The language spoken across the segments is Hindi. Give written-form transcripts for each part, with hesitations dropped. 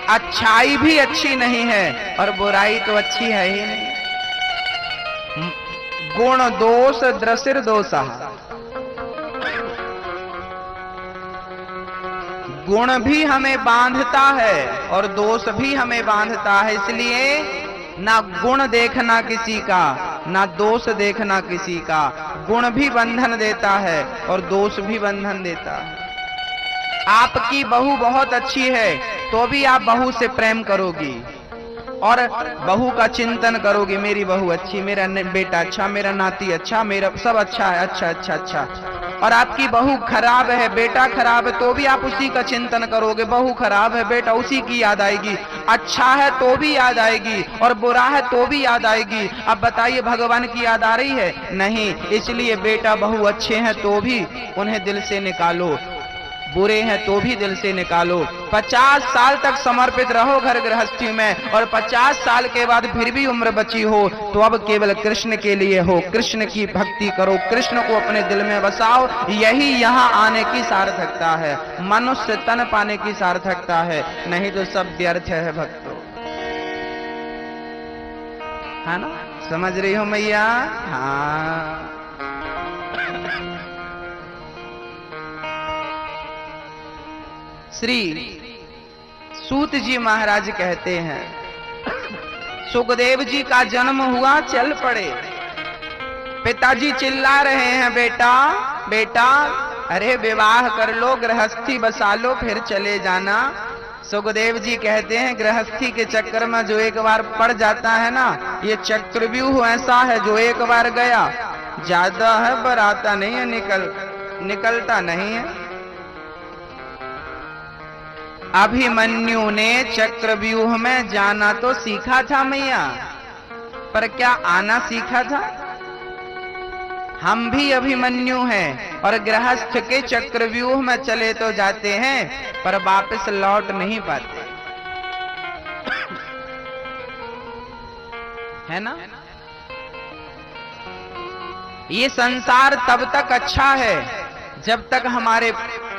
अच्छाई भी अच्छी नहीं है और बुराई तो अच्छी है ही नहीं। गुण दोष द्रसिर दोषः, गुण भी हमें बांधता है और दोष भी हमें बांधता है। इसलिए ना गुण देखना किसी का, ना दोष देखना किसी का। गुण भी बंधन देता है और दोष भी बंधन देता है। आपकी बहू बहुत अच्छी है तो भी आप बहू से प्रेम करोगी और बहू का चिंतन करोगे, मेरी बहू अच्छी, मेरा बेटा अच्छा, मेरा नाती अच्छा, मेरा सब अच्छा है, अच्छा अच्छा अच्छा। और आपकी बहू खराब है, बेटा खराब है, तो भी आप उसी का चिंतन करोगे। बहू खराब है, बेटा उसी की याद आएगी। अच्छा है तो भी याद आएगी और बुरा है तो भी याद आएगी। अब बताइए भगवान की याद आ रही है? नहीं। इसलिए बेटा बहू अच्छे हैं तो भी उन्हें दिल से निकालो, बुरे हैं तो भी दिल से निकालो। 50 साल तक समर्पित रहो घर गृहस्थी में और 50 साल के बाद फिर भी उम्र बची हो तो अब केवल कृष्ण के लिए हो, कृष्ण की भक्ति करो, कृष्ण को अपने दिल में बसाओ। यही यहाँ आने की सार्थकता है, मनुष्य तन पाने की सार्थकता है, नहीं तो सब व्यर्थ है भक्तों। है ना? समझ रही हो मैया? हाँ। श्री सूत जी महाराज कहते हैं, सुखदेव जी का जन्म हुआ, चल पड़े। पिताजी चिल्ला रहे हैं, बेटा बेटा, अरे विवाह कर लो, गृहस्थी बसा लो, फिर चले जाना। सुखदेव जी कहते हैं, गृहस्थी के चक्कर में जो एक बार पड़ जाता है ना, ये चक्रव्यूह ऐसा है, जो एक बार गया ज्यादा है, बराता नहीं है, निकलता नहीं है। अभिमन्यु ने चक्रव्यूह में जाना तो सीखा था मैया, पर क्या आना सीखा था? हम भी अभिमन्यु हैं और गृहस्थ के चक्रव्यूह में चले तो जाते हैं पर वापस लौट नहीं पाते, है ना? ये संसार तब तक अच्छा है जब तक हमारे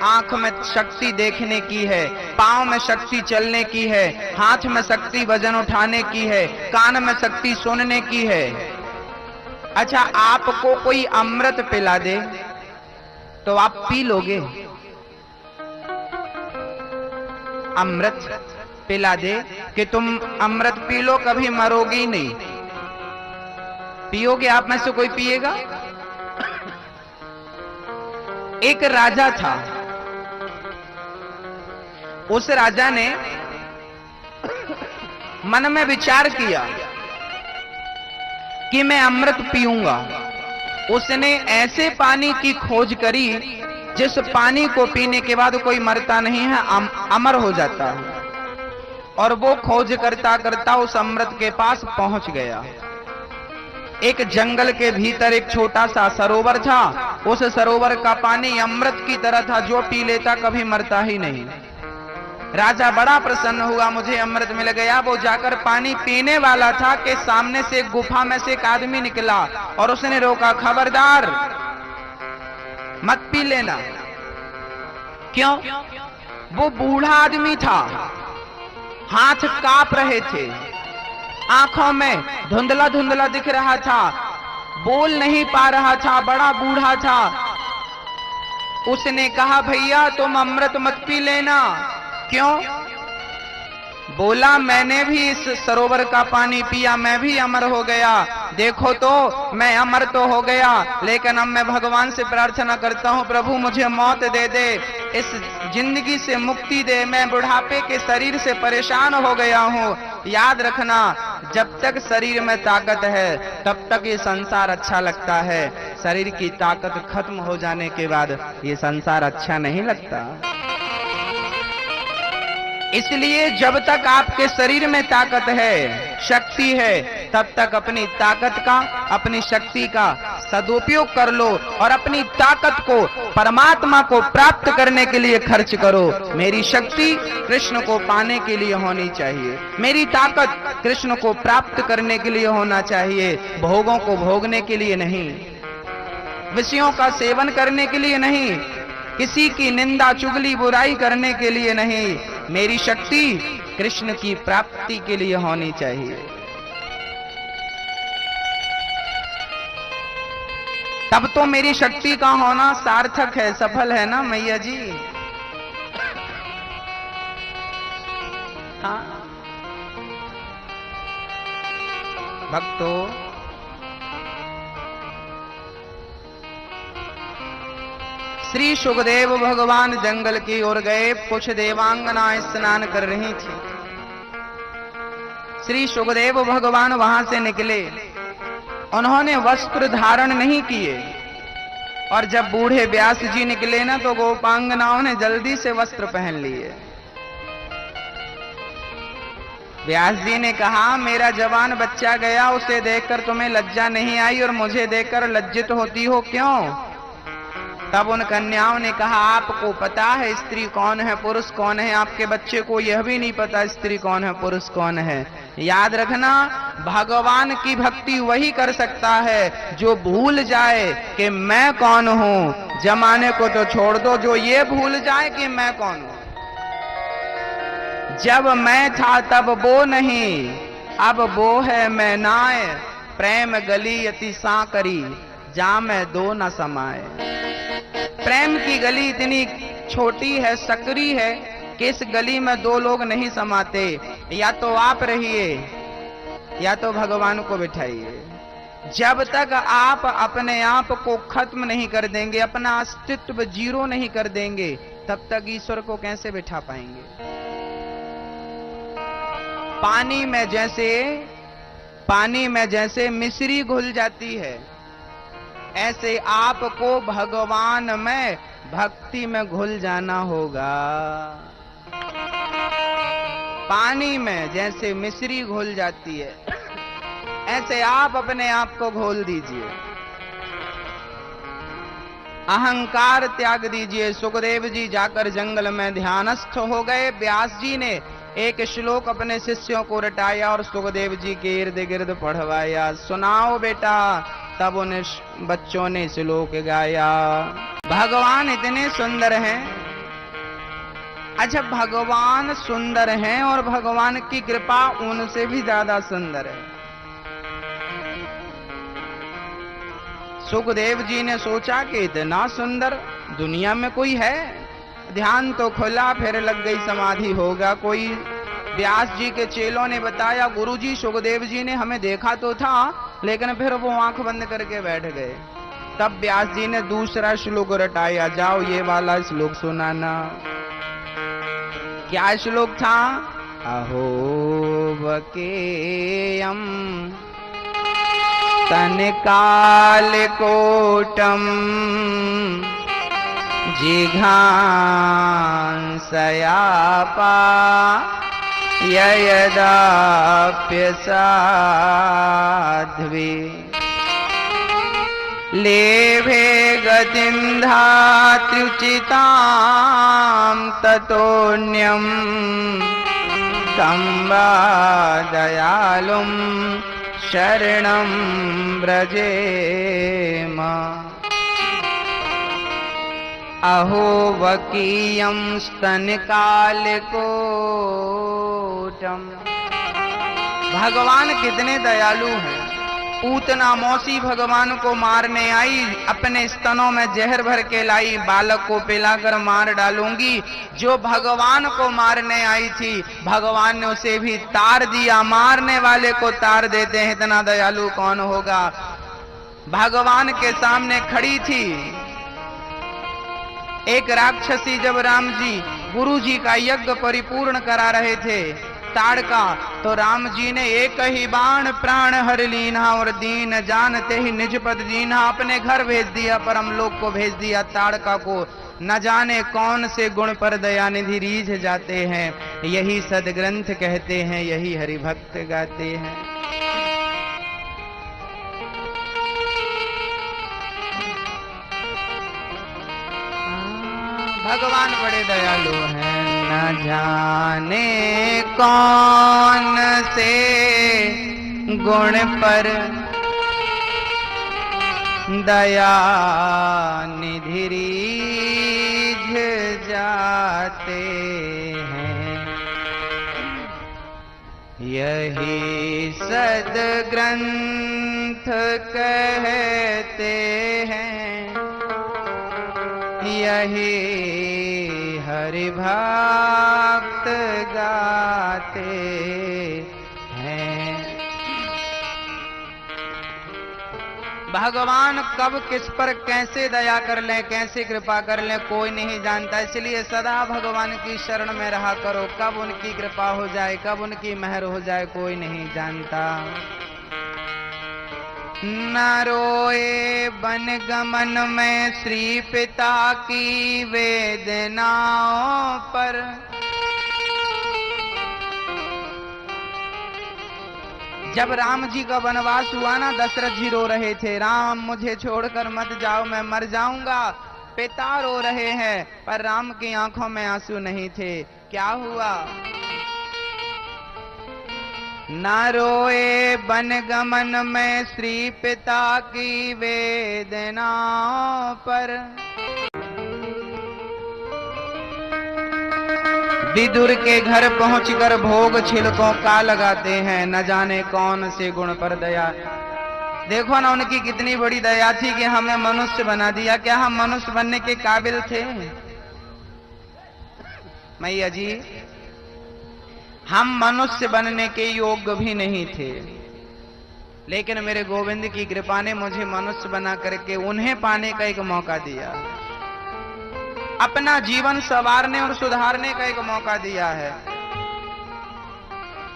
आंख में शक्ति देखने की है, पांव में शक्ति चलने की है, हाथ में शक्ति वजन उठाने की है, कान में शक्ति सुनने की है। अच्छा, आपको कोई अमृत पिला दे तो आप पी लोगे? अमृत पिला दे कि तुम अमृत पी लो, कभी मरोगे ही नहीं, पियोगे? आप में से कोई पिएगा? एक राजा था, उस राजा ने मन में विचार किया कि मैं अमृत पीऊंगा। उसने ऐसे पानी की खोज करी जिस पानी को पीने के बाद कोई मरता नहीं है, अमर हो जाता है। और वो खोज करता करता उस अमृत के पास पहुंच गया। एक जंगल के भीतर एक छोटा सा सरोवर था, उस सरोवर का पानी अमृत की तरह था, जो पी लेता कभी मरता ही नहीं। राजा बड़ा प्रसन्न हुआ, मुझे अमृत मिल गया। वो जाकर पानी पीने वाला था कि सामने से एक गुफा में से एक आदमी निकला और उसने रोका, खबरदार मत पी लेना। क्यों? वो बूढ़ा आदमी था, हाथ कांप रहे थे, आंखों में धुंधला धुंधला दिख रहा था, बोल नहीं पा रहा था, बड़ा बूढ़ा था। उसने कहा, भैया तुम अमृत मत पी लेना। क्यों? बोला, मैंने भी इस सरोवर का पानी पिया, मैं भी अमर हो गया। देखो तो मैं अमर तो हो गया, लेकिन अब मैं भगवान से प्रार्थना करता हूँ, प्रभु मुझे मौत दे दे, इस जिंदगी से मुक्ति दे, मैं बुढ़ापे के शरीर से परेशान हो गया हूँ। याद रखना, जब तक शरीर में ताकत है तब तक ये संसार अच्छा लगता है, शरीर की ताकत खत्म हो जाने के बाद ये संसार अच्छा नहीं लगता। इसलिए जब तक आपके शरीर में ताकत है, शक्ति है, तब तक अपनी ताकत का, अपनी शक्ति का सदुपयोग कर लो और अपनी ताकत को परमात्मा को प्राप्त करने के लिए खर्च करो। मेरी शक्ति कृष्ण को पाने के लिए होनी चाहिए, मेरी ताकत कृष्ण को प्राप्त करने के लिए होना चाहिए, भोगों को भोगने के लिए नहीं, विषयों का सेवन करने के लिए नहीं, किसी की निंदा चुगली बुराई करने के लिए नहीं। मेरी शक्ति कृष्ण की प्राप्ति के लिए होनी चाहिए। तब तो मेरी शक्ति का होना सार्थक है, सफल है ना मैया जी। हाँ भक्तों, श्री सुखदेव भगवान जंगल की ओर गए। कुछ देवांगनाएं स्नान कर रही थी। श्री सुखदेव भगवान वहां से निकले। उन्होंने वस्त्र धारण नहीं किए, और जब बूढ़े व्यास जी निकले ना तो गोपांगनाओं ने जल्दी से वस्त्र पहन लिए। व्यास जी ने कहा, मेरा जवान बच्चा गया, उसे देखकर तुम्हें लज्जा नहीं आई और मुझे देखकर लज्जित होती हो क्यों? तब उन कन्याओं ने कहा, आपको पता है स्त्री कौन है पुरुष कौन है? आपके बच्चे को यह भी नहीं पता स्त्री कौन है पुरुष कौन है। याद रखना, भगवान की भक्ति वही कर सकता है जो भूल जाए कि मैं कौन हूं। जमाने को तो छोड़ दो, जो ये भूल जाए कि मैं कौन हूं। जब मैं था तब वो नहीं, अब वो है मैं नाय। प्रेम गली अति सांकरी, जा मैं दो न समाए। प्रेम की गली इतनी छोटी है, सकरी है कि इस गली में दो लोग नहीं समाते। या तो आप रहिए या तो भगवान को बिठाइए। जब तक आप अपने आप को खत्म नहीं कर देंगे, अपना अस्तित्व जीरो नहीं कर देंगे, तब तक ईश्वर को कैसे बिठा पाएंगे? पानी में जैसे मिश्री घुल जाती है, ऐसे आपको भगवान में भक्ति में घुल जाना होगा। पानी में जैसे मिश्री घुल जाती है, ऐसे आप अपने आप को घोल दीजिए। अहंकार त्याग दीजिए। सुखदेव जी जाकर जंगल में ध्यानस्थ हो गए। व्यास जी ने एक श्लोक अपने शिष्यों को रटाया और सुखदेव जी के इर्द गिर्द पढ़वाया। सुनाओ बेटा। तब उन बच्चों ने श्लोक गाया। भगवान इतने सुंदर हैं। अच्छा, भगवान सुंदर हैं और भगवान की कृपा उनसे भी ज्यादा सुंदर है। सुखदेव जी ने सोचा कि इतना सुंदर दुनिया में कोई है। ध्यान तो खुला, फिर लग गई समाधि होगा कोई। व्यास जी के चेलों ने बताया, गुरुजी सुखदेव जी ने हमें देखा तो था, लेकिन फिर वो आंख बंद करके बैठ गए। तब व्यास जी ने दूसरा श्लोक रटाया। जाओ ये वाला श्लोक सुनाना। क्या श्लोक था? अहो वकेयम तनकाल कोटम जिघांसयापा ययदाप्यसाध्वी लेभे गतिं धात्र्युचितां ततोऽन्यं तं वा दयालुं शरणं व्रजेम। अहो वकीयं स्तनकालकोटम। भगवान कितने दयालु हैं। पूतना मौसी भगवान को मारने आई, अपने स्तनों में जहर भर के लाई, बालक को पिलाकर मार डालूंगी। जो भगवान को मारने आई थी, भगवान ने उसे भी तार दिया। मारने वाले को तार देते हैं, इतना दयालु कौन होगा। भगवान के सामने खड़ी थी एक राक्षसी। जब राम जी गुरु जी का यज्ञ परिपूर्ण करा रहे थे ताड़का, तो राम जी ने एक ही बाण प्राण हर लीना और दीन जानते ही निज पद दीना। अपने घर भेज दिया, परम लोक को भेज दिया। ताड़का को न जाने कौन से गुण पर दयानिधि रीझ जाते हैं। यही सदग्रंथ कहते हैं, यही हरि भक्त गाते हैं। भगवान बड़े दयालु हैं। न जाने कौन से गुण पर दया निधि रीझ जाते हैं। यही सद्ग्रंथ कहते हैं, यही हरि भक्त गाते हैं। भगवान कब किस पर कैसे दया कर लें, कैसे कृपा कर लें, कोई नहीं जानता। इसलिए सदा भगवान की शरण में रहा करो। कब उनकी कृपा हो जाए, कब उनकी मेहर हो जाए, कोई नहीं जानता। न रोए वन गमन में श्री पिता की वेदनाओं पर, जब राम जी का वनवास हुआ ना, दशरथ जी रो रहे थे, राम मुझे छोड़कर मत जाओ, मैं मर जाऊंगा। पिता रो रहे हैं, पर राम की आंखों में आंसू नहीं थे। क्या हुआ? न रोए वन गमन में श्री पिता की वेदनाओं पर, विदुर के घर पहुंचकर भोग छिलकों का लगाते हैं। न जाने कौन से गुण पर दया। देखो ना, उनकी कितनी बड़ी दया थी कि हमें मनुष्य बना दिया। क्या हम मनुष्य बनने के काबिल थे? मैया जी, हम मनुष्य बनने के योग्य भी नहीं थे, लेकिन मेरे गोविंद की कृपा ने मुझे मनुष्य बना करके उन्हें पाने का एक मौका दिया, अपना जीवन संवारने और सुधारने का एक मौका दिया है।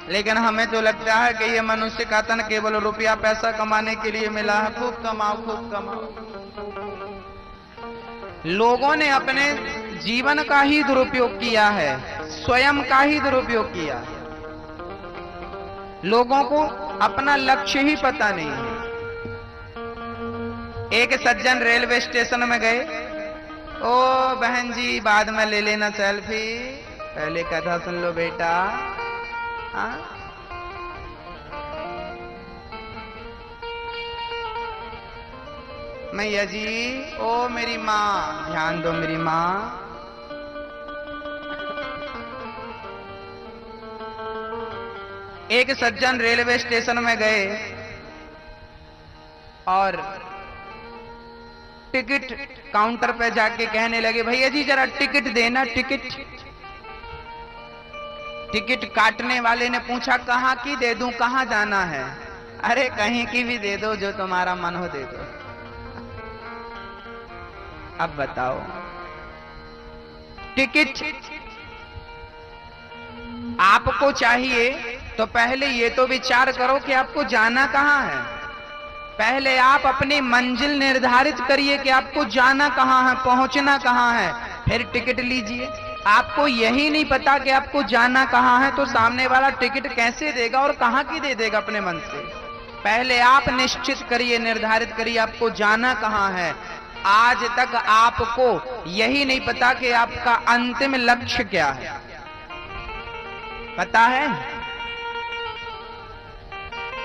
लेकिन हमें तो लगता है कि ये मनुष्य का तन केवल रुपया पैसा कमाने के लिए मिला है। खूब कमाओ, खूब कमाओ। लोगों ने अपने जीवन का ही दुरुपयोग किया है, स्वयं का ही दुरुपयोग किया। लोगों को अपना लक्ष्य ही पता नहीं है। एक सज्जन रेलवे स्टेशन में गए। ओ बहन जी, बाद में ले लेना सेल्फी, पहले कथा सुन लो बेटा। मैया जी, ओ मेरी माँ, ध्यान दो मेरी माँ। एक सज्जन रेलवे स्टेशन में गए और टिकट काउंटर पे जाके कहने लगे, भैया जी जरा टिकट देना, टिकट। टिकट काटने वाले ने पूछा, कहाँ की दे दूं, कहाँ जाना है? अरे कहीं की भी दे दो, जो तुम्हारा मन हो दे दो। अब बताओ, टिकट आपको चाहिए तो पहले ये तो विचार करो कि आपको जाना कहाँ है। पहले आप अपनी मंजिल निर्धारित करिए कि आपको जाना कहाँ है, पहुंचना कहाँ है, फिर टिकट लीजिए। आपको यही नहीं पता कि आपको जाना कहाँ है, तो सामने वाला टिकट कैसे देगा और कहाँ की दे देगा अपने मन से। पहले आप निश्चित करिए, निर्धारित करिए आपको जाना कहाँ है। आज तक आपको यही नहीं पता कि आपका अंतिम लक्ष्य क्या है। पता है,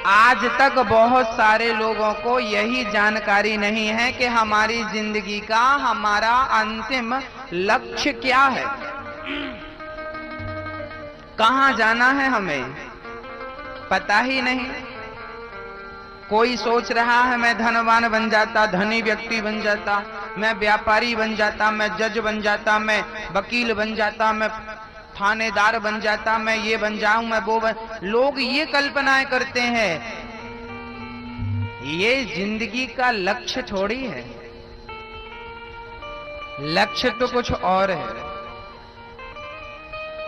आज तक बहुत सारे लोगों को यही जानकारी नहीं है कि हमारी जिंदगी का हमारा अंतिम लक्ष्य क्या है, कहां जाना है, हमें पता ही नहीं। कोई सोच रहा है मैं धनवान बन जाता, धनी व्यक्ति बन जाता, मैं व्यापारी बन जाता, मैं जज बन जाता, मैं वकील बन जाता, मैं थानेदार बन जाता, मैं ये बन जाऊं, मैं वो बन। लोग ये कल्पनाएं करते हैं। ये जिंदगी का लक्ष्य थोड़ी है। लक्ष्य तो कुछ और है।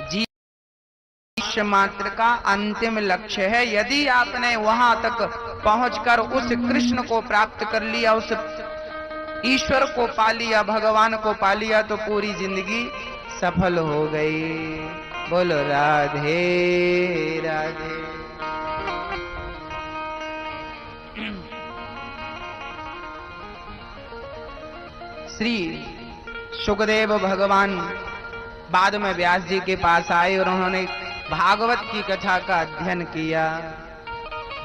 जीवन मात्र का अंतिम लक्ष्य है। यदि आपने वहां तक पहुंचकर उस कृष्ण को प्राप्त कर लिया, उस ईश्वर को पा लिया, भगवान को पा लिया, तो पूरी जिंदगी सफल हो गई। बोलो राधे राधे। श्री सुखदेव भगवान बाद में व्यास जी के पास आए और उन्होंने भागवत की कथा का अध्ययन किया।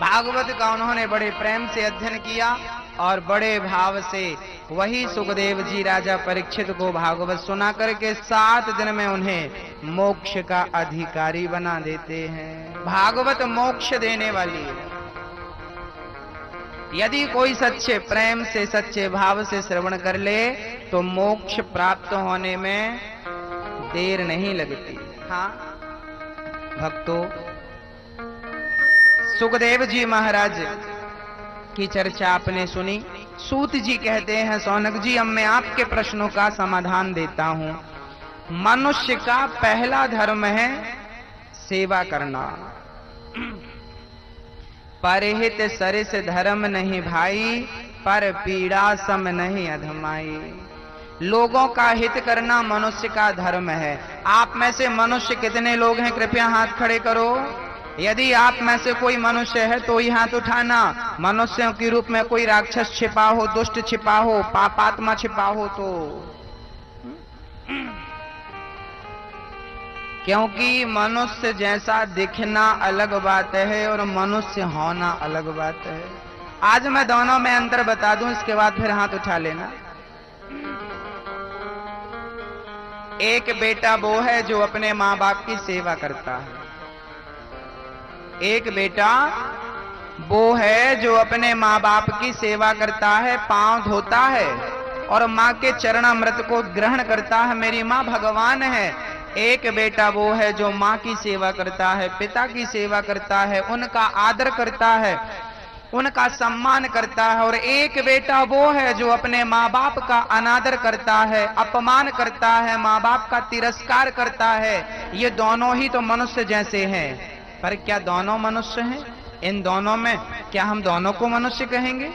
भागवत का उन्होंने बड़े प्रेम से अध्ययन किया और बड़े भाव से वही सुखदेव जी राजा परीक्षित को भागवत सुना करके 7 दिन में उन्हें मोक्ष का अधिकारी बना देते हैं। भागवत मोक्ष देने वाली है। यदि कोई सच्चे प्रेम से, सच्चे भाव से श्रवण कर ले तो मोक्ष प्राप्त होने में देर नहीं लगती। हाँ भक्तों, सुखदेव जी महाराज की चर्चा आपने सुनी। सूत जी कहते हैं, सौनक जी अब मैं आपके प्रश्नों का समाधान देता हूं। मनुष्य का पहला धर्म है सेवा करना। परहित सरिस धर्म नहीं भाई, पर पीड़ा सम नहीं अधमाई। लोगों का हित करना मनुष्य का धर्म है। आप में से मनुष्य कितने लोग हैं? कृपया हाथ खड़े करो। यदि आप में से कोई मनुष्य है तो ही हाथ उठाना। मनुष्यों के रूप में कोई राक्षस छिपा हो, दुष्ट छिपा हो, पापात्मा छिपा हो तो। क्योंकि मनुष्य जैसा दिखना अलग बात है और मनुष्य होना अलग बात है। आज मैं दोनों में अंतर बता दूं, इसके बाद फिर हाथ उठा लेना। एक बेटा वो है जो अपने माँ बाप की सेवा करता है। एक बेटा वो है जो अपने माँ बाप की सेवा करता है, पांव धोता है और माँ के चरणामृत को ग्रहण करता है। मेरी माँ भगवान है। एक बेटा वो है जो माँ की सेवा करता है, पिता की सेवा करता है, उनका आदर करता है, उनका सम्मान करता है। और एक बेटा वो है जो अपने माँ बाप का अनादर करता है, अपमान करता है, माँ बाप का तिरस्कार करता है। ये दोनों ही तो मनुष्य जैसे हैं। पर क्या दोनों मनुष्य हैं? इन दोनों में क्या हम दोनों को मनुष्य कहेंगे?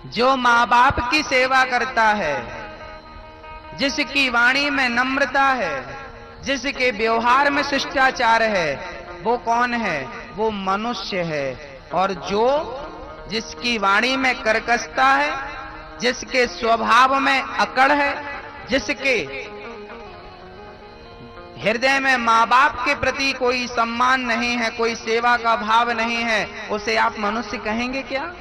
जो माँ बाप की सेवा करता है, जिसकी वाणी में नम्रता है, जिसके व्यवहार में शिष्टाचार है, वो कौन है? वो मनुष्य है। और जो जिसकी वाणी में कर्कशता है, जिसके स्वभाव में अकड़ है, जिसके हृदय में माँ बाप के प्रति कोई सम्मान नहीं है, कोई सेवा का भाव नहीं है, उसे आप मनुष्य कहेंगे क्या?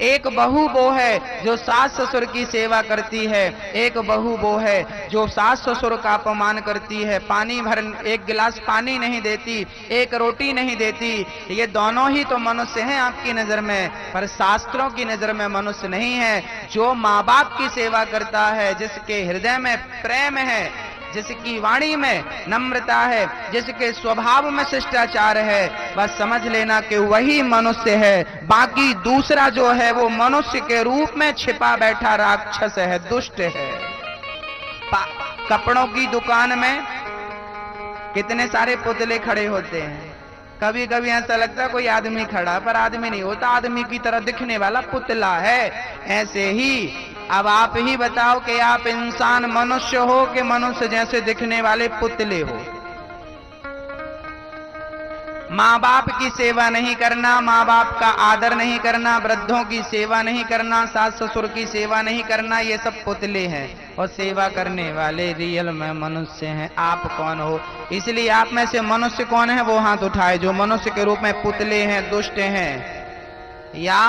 एक बहू वो है जो सास ससुर की सेवा करती है, एक बहू वो है जो सास ससुर का अपमान करती है, पानी भर एक गिलास पानी नहीं देती, एक रोटी नहीं देती। ये दोनों ही तो मनुष्य हैं आपकी नजर में, पर शास्त्रों की नजर में मनुष्य नहीं है। जो माँ बाप की सेवा करता है, जिसके हृदय में प्रेम है, जिसकी वाणी में नम्रता है, जिसके स्वभाव में शिष्टाचार है, बस समझ लेना कि वही मनुष्य है। बाकी दूसरा जो है वो मनुष्य के रूप में छिपा बैठा राक्षस है, दुष्ट है। कपड़ों की दुकान में कितने सारे पुतले खड़े होते हैं। कभी कभी ऐसा लगता है कोई आदमी खड़ा, पर आदमी नहीं होता, आदमी की तरह दिखने वाला पुतला है। ऐसे ही अब आप ही बताओ कि आप इंसान मनुष्य हो कि मनुष्य जैसे दिखने वाले पुतले हो। माँ बाप की सेवा नहीं करना, माँ बाप का आदर नहीं करना, वृद्धों की सेवा नहीं करना, सास ससुर की सेवा नहीं करना, ये सब पुतले हैं। और सेवा करने वाले रियल में मनुष्य हैं। आप कौन हो? इसलिए आप में से मनुष्य कौन है वो हाथ उठाए, जो मनुष्य के रूप में पुतले हैं, दुष्ट हैं। या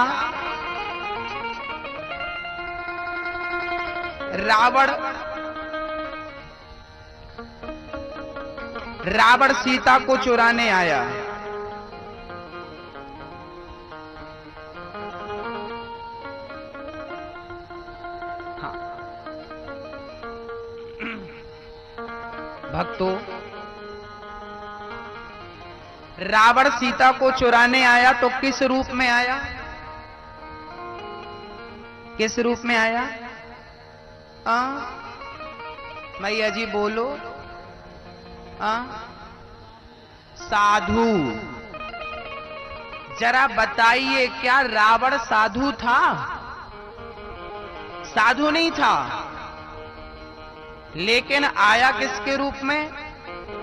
रावण सीता को चुराने आया। हाँ भक्तों, रावण सीता को चुराने आया तो किस रूप में आया? किस रूप में आया? मैया जी बोलो। साधु। जरा बताइए, क्या रावण साधु था? साधु नहीं था, लेकिन आया किसके रूप में?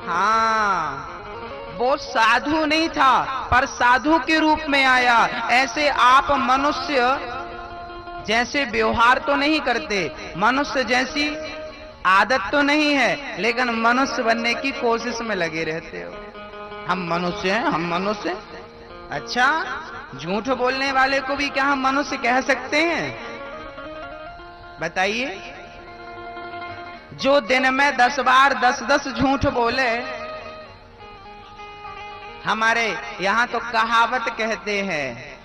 हाँ, वो साधु नहीं था पर साधु के रूप में आया। ऐसे आप मनुष्य जैसे व्यवहार तो नहीं करते, मनुष्य जैसी आदत तो नहीं है, लेकिन मनुष्य बनने की कोशिश में लगे रहते हो। हम मनुष्य हैं, हम मनुष्य। अच्छा, झूठ बोलने वाले को भी क्या हम मनुष्य कह सकते हैं? बताइए, जो दिन में 10 बार 10-10 झूठ बोले। हमारे यहां तो कहावत कहते हैं,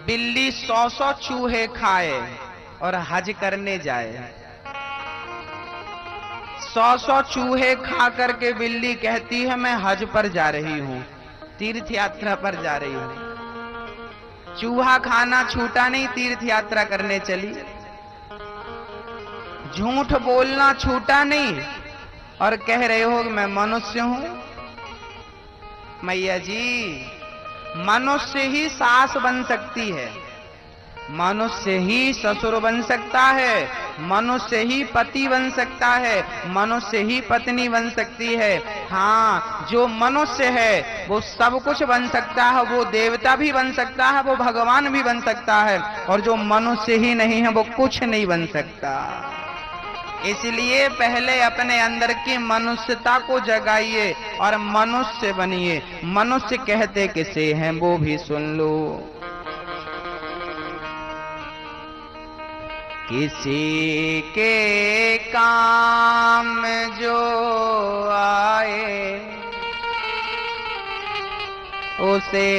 बिल्ली 100-100 चूहे खाए और हज करने जाए। 100-100 चूहे खा करके बिल्ली कहती है मैं हज पर जा रही हूं, तीर्थ यात्रा पर जा रही हूं। चूहा खाना छूटा नहीं, तीर्थ यात्रा करने चली। झूठ बोलना छूटा नहीं और कह रहे हो कि मैं मनुष्य हूं। मैया जी, मनुष्य ही सास बन सकती है, मनुष्य ही ससुर बन सकता है, मनुष्य ही पति बन सकता है, मनुष्य ही पत्नी बन सकती है। हाँ, जो मनुष्य है वो सब कुछ बन सकता है, वो देवता भी बन सकता है, वो भगवान भी बन सकता है, और जो मनुष्य ही नहीं है वो कुछ नहीं बन सकता। इसलिए पहले अपने अंदर की मनुष्यता को जगाइए और मनुष्य बनिए। मनुष्य कहते किसे हैं वो भी सुन लो। किसी के काम जो आए उसे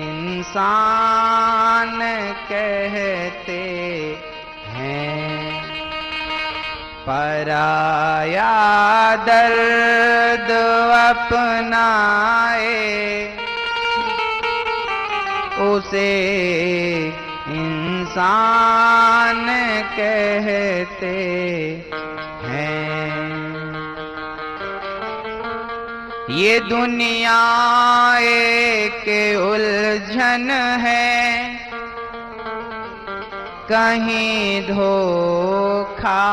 इंसान कहते हैं। पराया दर्द अपनाए उसे इंसान कहते हैं। ये दुनिया एक उलझन है, कहीं धोखा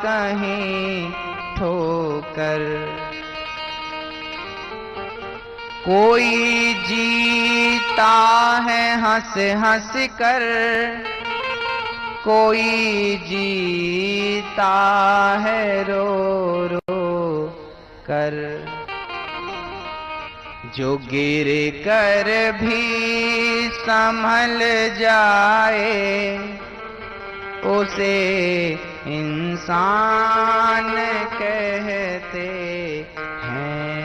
कहीं ठोकर। कोई जीता है हंस हंस कर, कोई जीता है रो रो कर। जो गिर कर भी संभल जाए उसे इंसान कहते हैं।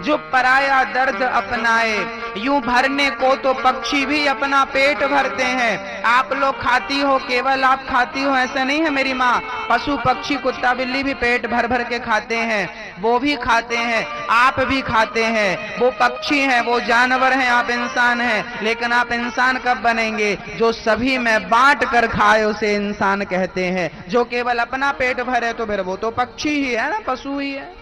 जो पराया दर्द अपनाए, यूं भरने को तो पक्षी भी अपना पेट भरते हैं। आप लोग खाती हो, केवल आप खाती हो ऐसा नहीं है मेरी माँ। पशु पक्षी कुत्ता बिल्ली भी पेट भर भर के खाते हैं, वो भी खाते हैं, आप भी खाते हैं। वो पक्षी हैं, वो जानवर हैं, आप इंसान हैं। लेकिन आप इंसान कब बनेंगे? जो सभी में बांट कर खाए उसे इंसान कहते हैं। जो केवल अपना पेट भरे तो फिर वो तो पक्षी ही है ना, पशु ही है।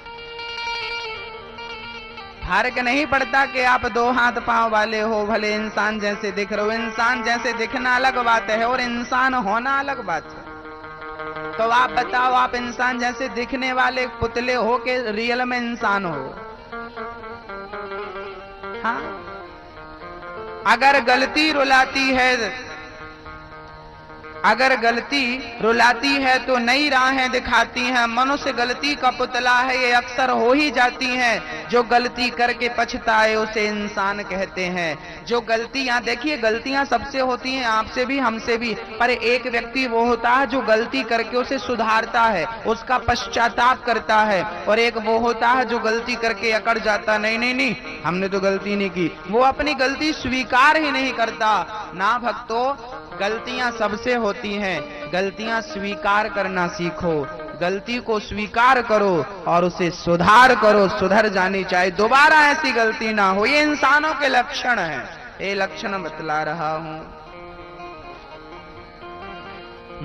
फर्क नहीं पड़ता कि आप 2 हाथ पांव वाले हो, भले इंसान जैसे दिख रहे हो। इंसान जैसे दिखना अलग बात है और इंसान होना अलग बात है। तो आप बताओ, आप इंसान जैसे दिखने वाले पुतले हो कि रियल में इंसान हो? हाँ, अगर गलती रुलाती है तो नई राहें दिखाती हैं। मनुष्य गलती का पुतला है, ये अक्सर हो ही जाती हैं। जो गलती करके पछताए उसे इंसान कहते हैं। जो गलतियां, देखिए गलतियां सबसे होती हैं, आपसे भी हमसे भी, पर एक व्यक्ति वो होता है जो गलती करके उसे सुधारता है, उसका पश्चाताप करता है। और एक वो होता है जो गलती करके अकड़ जाता, नहीं नहीं नहीं हमने तो गलती नहीं की। वो अपनी गलती स्वीकार ही नहीं करता। ना भक्तों, गलतियां सबसे होती हैं, गलतियां स्वीकार करना सीखो। गलती को स्वीकार करो और उसे सुधार करो, सुधर जानी चाहिए, दोबारा ऐसी गलती ना हो। ये इंसानों के लक्षण हैं, ये लक्षण बतला रहा हूं।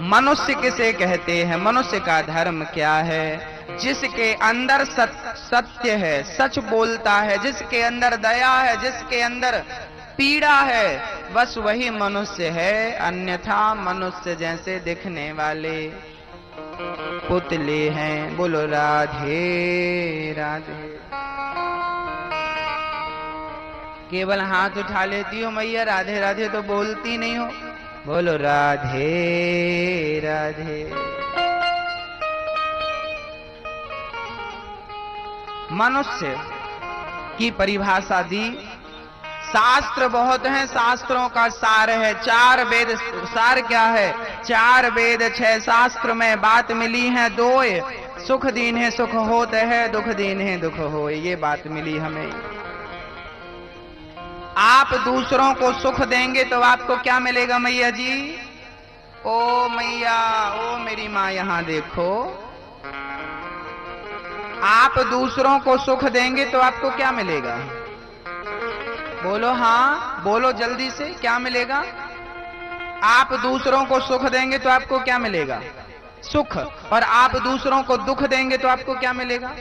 मनुष्य किसे कहते हैं? मनुष्य का धर्म क्या है? जिसके अंदर सत्य है, सच बोलता है, जिसके अंदर दया है, जिसके अंदर पीड़ा है, बस वही मनुष्य है। अन्यथा मनुष्य जैसे दिखने वाले पुतले हैं। बोलो राधे राधे। केवल हाथ उठा लेती हो मैया, राधे राधे तो बोलती नहीं हो। बोलो राधे राधे। मनुष्य की परिभाषा दी शास्त्र बहुत हैं, शास्त्रों का सार है 4 वेद। सार क्या है? 4 वेद 6 शास्त्र में बात मिली है 2। सुख दीन है सुख होत है, दुख दीन है दुख हो, ये बात मिली हमें। आप दूसरों को सुख देंगे तो आपको क्या मिलेगा मैया जी? ओ मैया, ओ मेरी माँ यहां देखो, आप दूसरों को सुख देंगे तो आपको क्या मिलेगा? बोलो हाँ, बोलो जल्दी से, क्या मिलेगा? आप दूसरों को सुख देंगे तो आपको क्या मिलेगा? सुख। और आप दूसरों को दुख देंगे तो आपको क्या मिलेगा?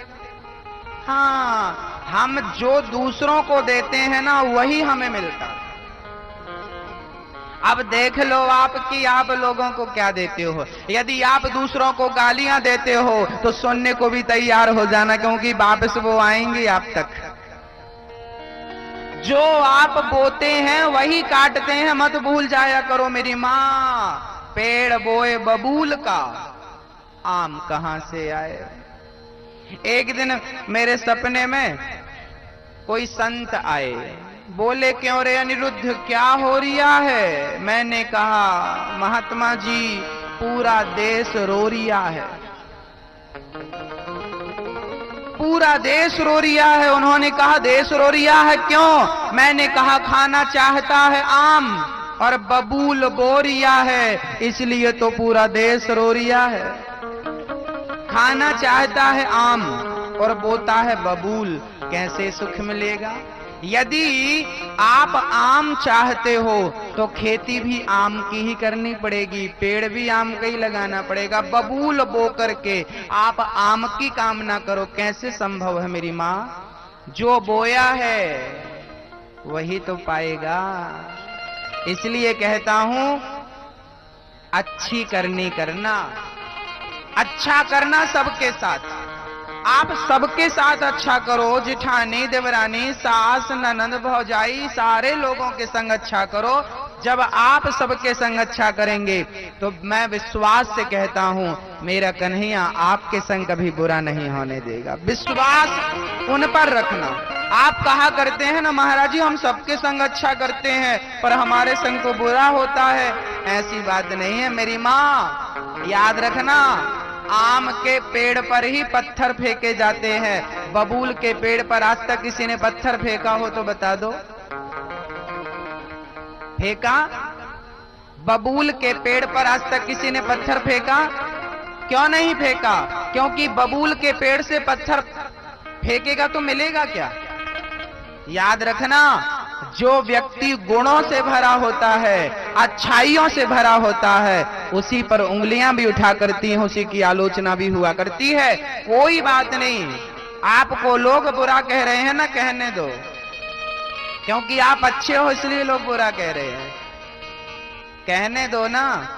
हाँ, हम जो दूसरों को देते हैं ना वही हमें मिलता। अब देख लो आपकी, आप लोगों को क्या देते हो। यदि आप दूसरों को गालियां देते हो तो सुनने को भी तैयार हो जाना, क्योंकि वापस वो आएंगी आप तक। जो आप बोते हैं वही काटते हैं, मत भूल जाया करो मेरी माँ। पेड़ बोए बबूल का, आम कहां से आए। एक दिन मेरे सपने में कोई संत आए, बोले क्यों रे अनिरुद्ध, क्या हो रिया है? मैंने कहा महात्मा जी पूरा देश रो रिया है, पूरा देश रो रिया है। उन्होंने कहा देश रो रिया है क्यों? मैंने कहा खाना चाहता है आम और बबूल बो रिया है, इसलिए तो पूरा देश रो रिया है। खाना चाहता है आम और बोता है बबूल, कैसे सुख मिलेगा? यदि आप आम चाहते हो तो खेती भी आम की ही करनी पड़ेगी, पेड़ भी आम का ही लगाना पड़ेगा। बबूल बो करके आप आम की कामना करो, कैसे संभव है मेरी माँ? जो बोया है वही तो पाएगा। इसलिए कहता हूं अच्छी करनी करना, अच्छा करना सबके साथ। आप सबके साथ अच्छा करो, जिठानी देवरानी सास ननद भौजाई सारे लोगों के संग अच्छा करो। जब आप सबके संग अच्छा करेंगे तो मैं विश्वास से कहता हूं मेरा कन्हैया आपके संग कभी बुरा नहीं होने देगा। विश्वास उन पर रखना। आप कहा करते हैं ना महाराज जी हम सबके संग अच्छा करते हैं पर हमारे संग तो बुरा होता है, ऐसी बात नहीं है मेरी माँ। याद रखना, आम के पेड़ पर ही पत्थर फेंके जाते हैं, बबूल के पेड़ पर आज तक किसी ने पत्थर फेंका हो तो बता दो? फेंका? बबूल के पेड़ पर आज तक किसी ने पत्थर फेंका? क्यों नहीं फेंका? क्योंकि बबूल के पेड़ से पत्थर फेंकेगा तो मिलेगा क्या? याद रखना, जो व्यक्ति गुणों से भरा होता है, अच्छाइयों से भरा होता है, उसी पर उंगलियां भी उठा करती हैं, उसी की आलोचना भी हुआ करती है। कोई बात नहीं, आपको लोग बुरा कह रहे हैं ना, कहने दो, क्योंकि आप अच्छे हो इसलिए लोग बुरा कह रहे हैं, कहने दो ना।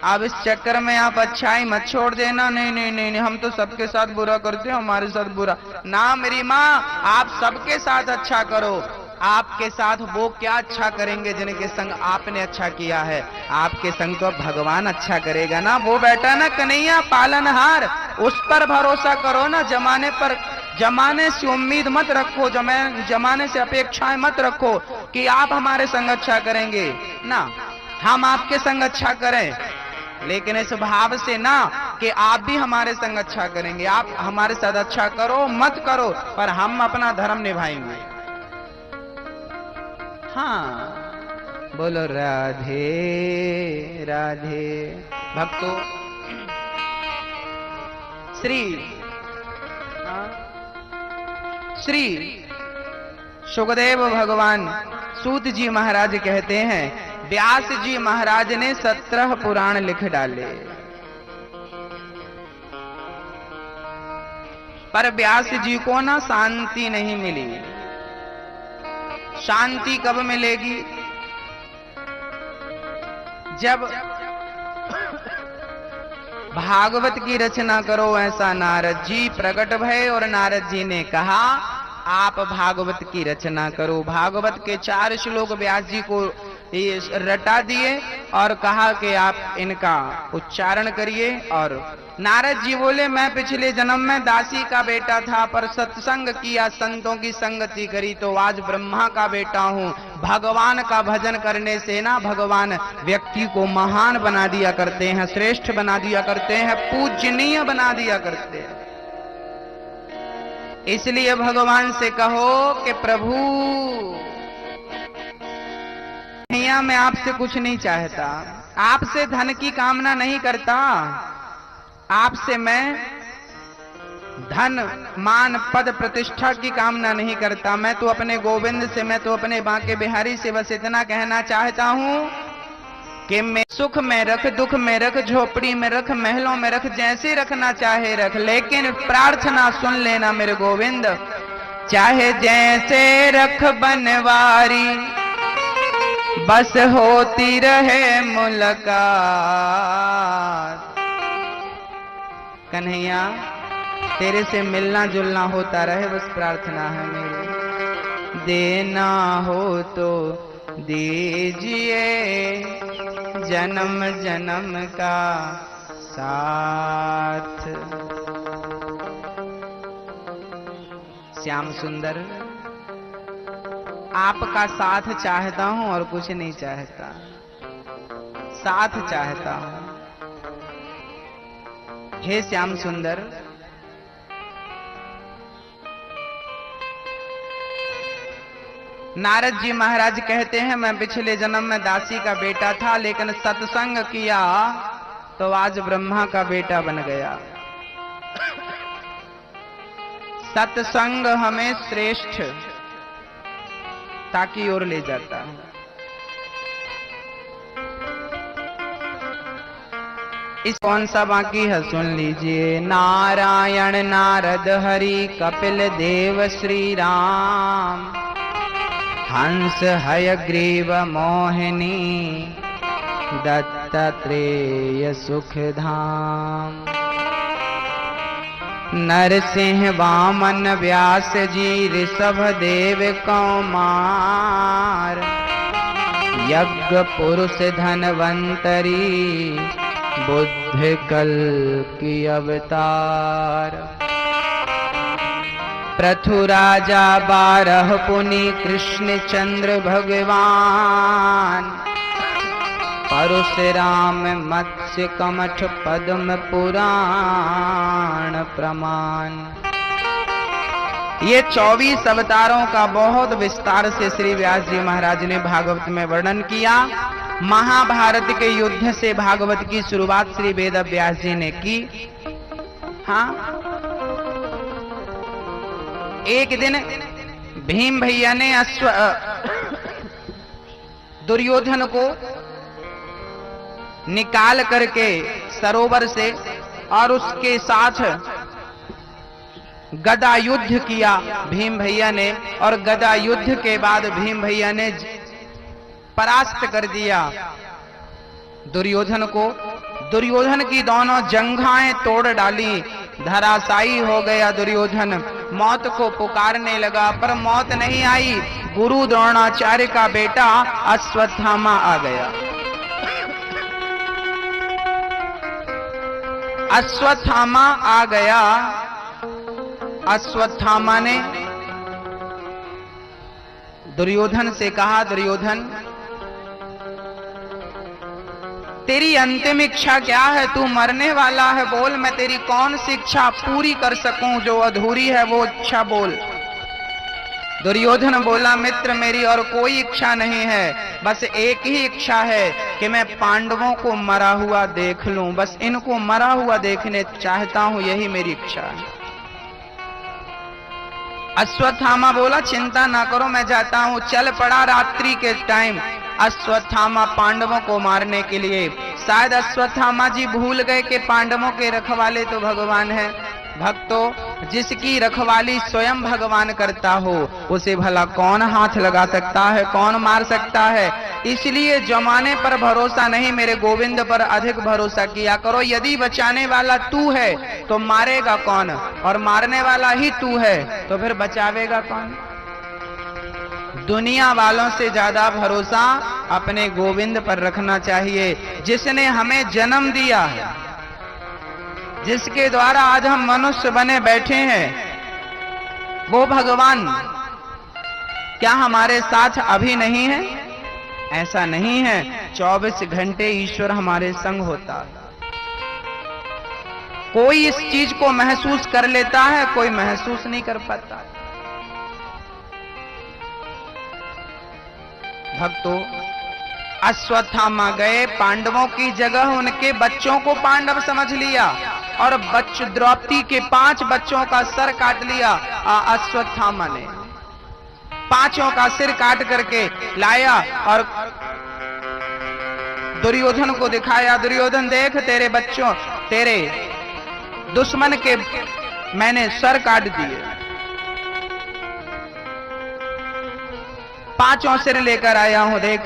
अब इस चक्कर में आप अच्छाई मत छोड़ देना, नहीं नहीं नहीं नहीं हम तो सबके साथ बुरा करते हैं, हमारे साथ बुरा ना। मेरी माँ, आप सबके साथ अच्छा करो। आपके साथ वो क्या अच्छा करेंगे जिनके संग आपने अच्छा किया है? आपके संग तो भगवान अच्छा करेगा ना। वो बैठा ना कन्हैया पालनहार, उस पर भरोसा करो ना। जमाने पर, जमाने से उम्मीद मत रखो, जमाने से अपेक्षाएं मत रखो कि आप हमारे संग अच्छा करेंगे ना, हम आपके संग अच्छा करें, लेकिन इस भाव से ना कि आप भी हमारे संग अच्छा करेंगे। आप हमारे साथ अच्छा करो मत करो, पर हम अपना धर्म निभाएंगे। हाँ, बोलो राधे राधे। भक्तों, श्री सुखदेव भगवान सूत जी महाराज कहते हैं, व्यास जी महाराज ने 17 पुराण लिख डाले, पर व्यास जी को ना शांति नहीं मिली। शांति कब मिलेगी? जब भागवत की रचना करो। ऐसा नारद जी प्रकट भये और नारद जी ने कहा आप भागवत की रचना करो। भागवत के 4 श्लोक व्यास जी को ये रटा दिए और कहा कि आप इनका उच्चारण करिए। और नारद जी बोले, मैं पिछले जन्म में दासी का बेटा था, पर सत्संग किया, संतों की संगति करी, तो आज ब्रह्मा का बेटा हूँ। भगवान का भजन करने से ना भगवान व्यक्ति को महान बना दिया करते हैं, श्रेष्ठ बना दिया करते हैं, पूजनीय बना दिया करते हैं। इसलिए भगवान से कहो कि प्रभु भैया मैं आपसे कुछ नहीं चाहता, आपसे धन की कामना नहीं करता, आपसे मैं धन मान पद प्रतिष्ठा की कामना नहीं करता। मैं तो अपने गोविंद से, मैं तो अपने बांके बिहारी से बस इतना कहना चाहता हूं कि मैं सुख में रख, दुख में रख, झोपड़ी में रख, महलों में रख, जैसे रखना चाहे रख, लेकिन प्रार्थना सुन लेना मेरे गोविंद, चाहे जैसे रख बनवारी, बस होती रहे मुलाकात। कन्हैया तेरे से मिलना जुलना होता रहे, बस प्रार्थना है मेरी। देना हो तो दीजिए जन्म जन्म का साथ। श्याम सुंदर आपका साथ चाहता हूं और कुछ नहीं चाहता, साथ चाहता हूं। हे श्याम सुंदर, नारद जी महाराज कहते हैं, मैं पिछले जन्म में दासी का बेटा था, लेकिन सत्संग किया तो आज ब्रह्मा का बेटा बन गया। सत्संग हमें श्रेष्ठ ताकि ओर ले जाता है। इस कौन सा बाकी है सुन लीजिए। नारायण नारद हरि कपिल देव श्री राम, हंस हयग्रीव मोहिनी दत्तात्रेय सुख धाम। नरसिंह वामन व्यास जी ऋषभ देव कौमार, यज्ञ पुरुष धनवंतरी बुद्ध कल की अवतार। पृथु राजा 12 पुनि कृष्ण चंद्र भगवान, परशुराम मत्स्य कमठ पद्म पुराण प्रमाण। ये 24 अवतारों का बहुत विस्तार से श्री व्यास जी महाराज ने भागवत में वर्णन किया। महाभारत के युद्ध से भागवत की शुरुआत श्री वेद व्यास जी ने की। हाँ, एक दिन भीम भैया ने दुर्योधन को निकाल करके सरोवर से और उसके साथ गदा युद्ध किया भीम भैया ने, और गदा युद्ध के बाद भीम भैया ने परास्त कर दिया दुर्योधन को। दुर्योधन की दोनों जंघाएं तोड़ डाली, धराशायी हो गया दुर्योधन। मौत को पुकारने लगा पर मौत नहीं आई। गुरु द्रोणाचार्य का बेटा अश्वत्थामा आ गया। अश्वत्थामा आ गया। अश्वत्थामा ने दुर्योधन से कहा, दुर्योधन तेरी अंतिम इच्छा क्या है? तू मरने वाला है, बोल, मैं तेरी कौन सी इच्छा पूरी कर सकूं? जो अधूरी है वो इच्छा बोल। दुर्योधन बोला, मित्र मेरी और कोई इच्छा नहीं है, बस एक ही इच्छा है कि मैं पांडवों को मरा हुआ देख लूं, बस इनको मरा हुआ देखने चाहता हूं, यही मेरी इच्छा है। अश्वत्थामा बोला, चिंता ना करो, मैं जाता हूं। चल पड़ा रात्रि के टाइम अश्वत्थामा पांडवों को मारने के लिए। शायद अश्वत्थामा जी भूल गए कि पांडवों के रखवाले तो भगवान है। भक्तों, जिसकी रखवाली स्वयं भगवान करता हो उसे भला कौन हाथ लगा सकता है, कौन मार सकता है? इसलिए जमाने पर भरोसा नहीं, मेरे गोविंद पर अधिक भरोसा किया करो। यदि बचाने वाला तू है तो मारेगा कौन? और मारने वाला ही तू है तो फिर बचावेगा कौन? दुनिया वालों से ज्यादा भरोसा अपने गोविंद पर रखना चाहिए, जिसने हमें जन्म दिया है, जिसके द्वारा आज हम मनुष्य बने बैठे हैं। वो भगवान क्या हमारे साथ अभी नहीं है? ऐसा नहीं है। 24 घंटे ईश्वर हमारे संग होता है। कोई इस चीज को महसूस कर लेता है, कोई महसूस नहीं कर पाता। भक्तों, अश्वत्थामा गए, पांडवों की जगह उनके बच्चों को पांडव समझ लिया और द्रौपदी के 5 बच्चों का सर काट लिया। अश्वत्थामा ने 5 का सिर काट करके लाया और दुर्योधन को दिखाया। दुर्योधन, देख तेरे बच्चों, तेरे दुश्मन के मैंने सर काट दिए। 5 सिर लेकर आया हूं, देख।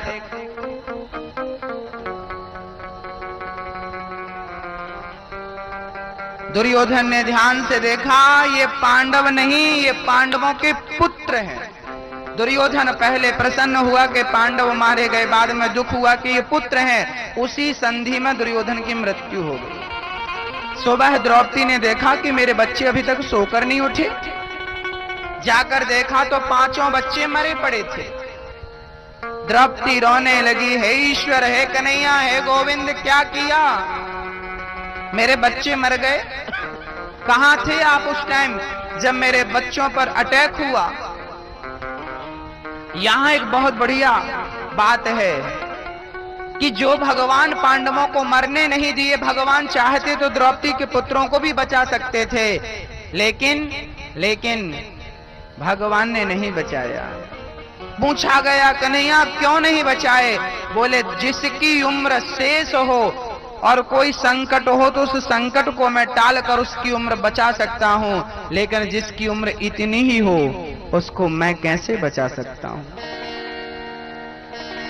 दुर्योधन ने ध्यान से देखा, ये पांडव नहीं, ये पांडवों के पुत्र हैं। दुर्योधन पहले प्रसन्न हुआ कि पांडव मारे गए, बाद में दुख हुआ कि ये पुत्र हैं। उसी संधि में दुर्योधन की मृत्यु हो गई। सुबह द्रौपदी ने देखा कि मेरे बच्चे अभी तक सोकर नहीं उठे। जाकर देखा तो 5 बच्चे मरे पड़े थे। द्रौपदी रोने लगी, हे ईश्वर, हे कन्हैया, हे गोविंद, क्या किया? मेरे बच्चे मर गए। कहां थे आप उस टाइम जब मेरे बच्चों पर अटैक हुआ? यहां एक बहुत बढ़िया बात है कि जो भगवान पांडवों को मरने नहीं दिए, भगवान चाहते तो द्रौपदी के पुत्रों को भी बचा सकते थे, लेकिन भगवान ने नहीं बचाया। पूछा गया, कन्हैया क्यों नहीं बचाए? बोले, जिसकी उम्र शेष हो और कोई संकट हो तो उस संकट को मैं टाल कर उसकी उम्र बचा सकता हूं, लेकिन जिसकी उम्र इतनी ही हो उसको मैं कैसे बचा सकता हूं?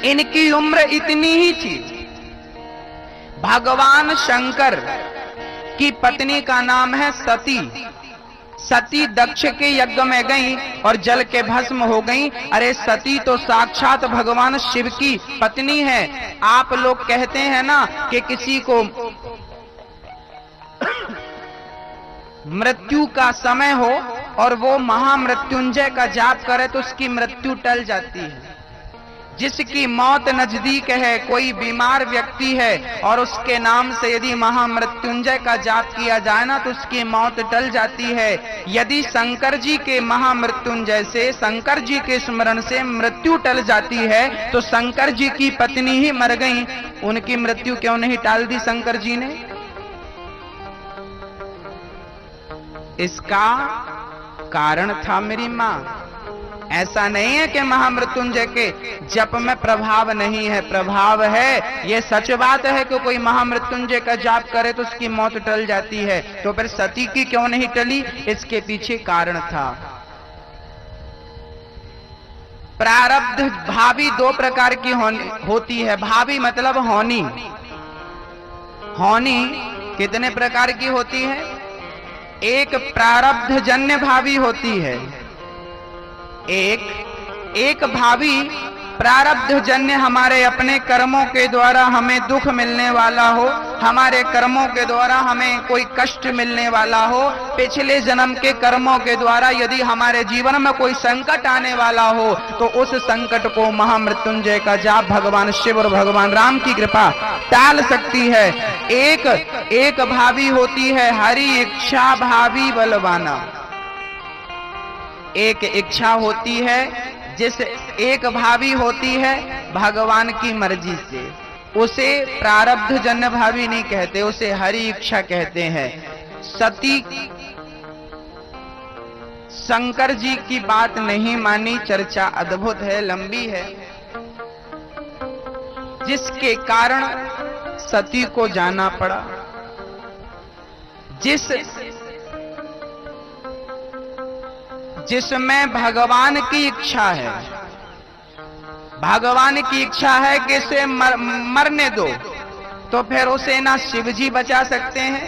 इनकी उम्र इतनी ही थी। भगवान शंकर की पत्नी का नाम है सती। सती दक्ष के यज्ञ में गई और जल के भस्म हो गई। अरे सती तो साक्षात भगवान शिव की पत्नी है। आप लोग कहते हैं ना कि किसी को मृत्यु का समय हो और वो महामृत्युंजय का जाप करे तो उसकी मृत्यु टल जाती है। जिसकी मौत नजदीक है, कोई बीमार व्यक्ति है और उसके नाम से यदि महामृत्युंजय का जाप किया जाए ना तो उसकी मौत टल जाती है। यदि शंकर जी के महामृत्युंजय से, शंकर जी के स्मरण से मृत्यु टल जाती है तो शंकर जी की पत्नी ही मर गई, उनकी मृत्यु क्यों नहीं टाल दी शंकर जी ने? इसका कारण था मेरी मां। ऐसा नहीं है कि महामृत्युंजय के जप में प्रभाव नहीं है, प्रभाव है। ये सच बात है कि कोई महामृत्युंजय का जाप करे तो उसकी मौत टल जाती है। तो फिर सती की क्यों नहीं टली? इसके पीछे कारण था। प्रारब्ध भावी 2 प्रकार की होती है। भावी मतलब होनी। होनी कितने प्रकार की होती है? एक प्रारब्ध जन्य भावी होती है, एक भावी प्रारब्ध जन्य हमारे अपने कर्मों के द्वारा हमें दुख मिलने वाला हो, हमारे कर्मों के द्वारा हमें कोई कष्ट मिलने वाला हो, पिछले जन्म के कर्मों के द्वारा यदि हमारे जीवन में कोई संकट आने वाला हो तो उस संकट को महामृत्युंजय का जाप भगवान शिव और भगवान राम की कृपा टाल सकती है। एक भावी होती है हरि इच्छा भावी बलवाना। एक इच्छा होती है जिस एक भावी होती है भगवान की मर्जी से, उसे प्रारब्ध जन्य भावी नहीं कहते, उसे हरि इच्छा कहते हैं। सती शंकर जी की बात नहीं मानी, चर्चा अद्भुत है, लंबी है, जिसके कारण सती को जाना पड़ा। जिसमें भगवान की इच्छा है, भगवान की इच्छा है कि इसे मरने दो, तो फिर उसे ना शिव जी बचा सकते हैं,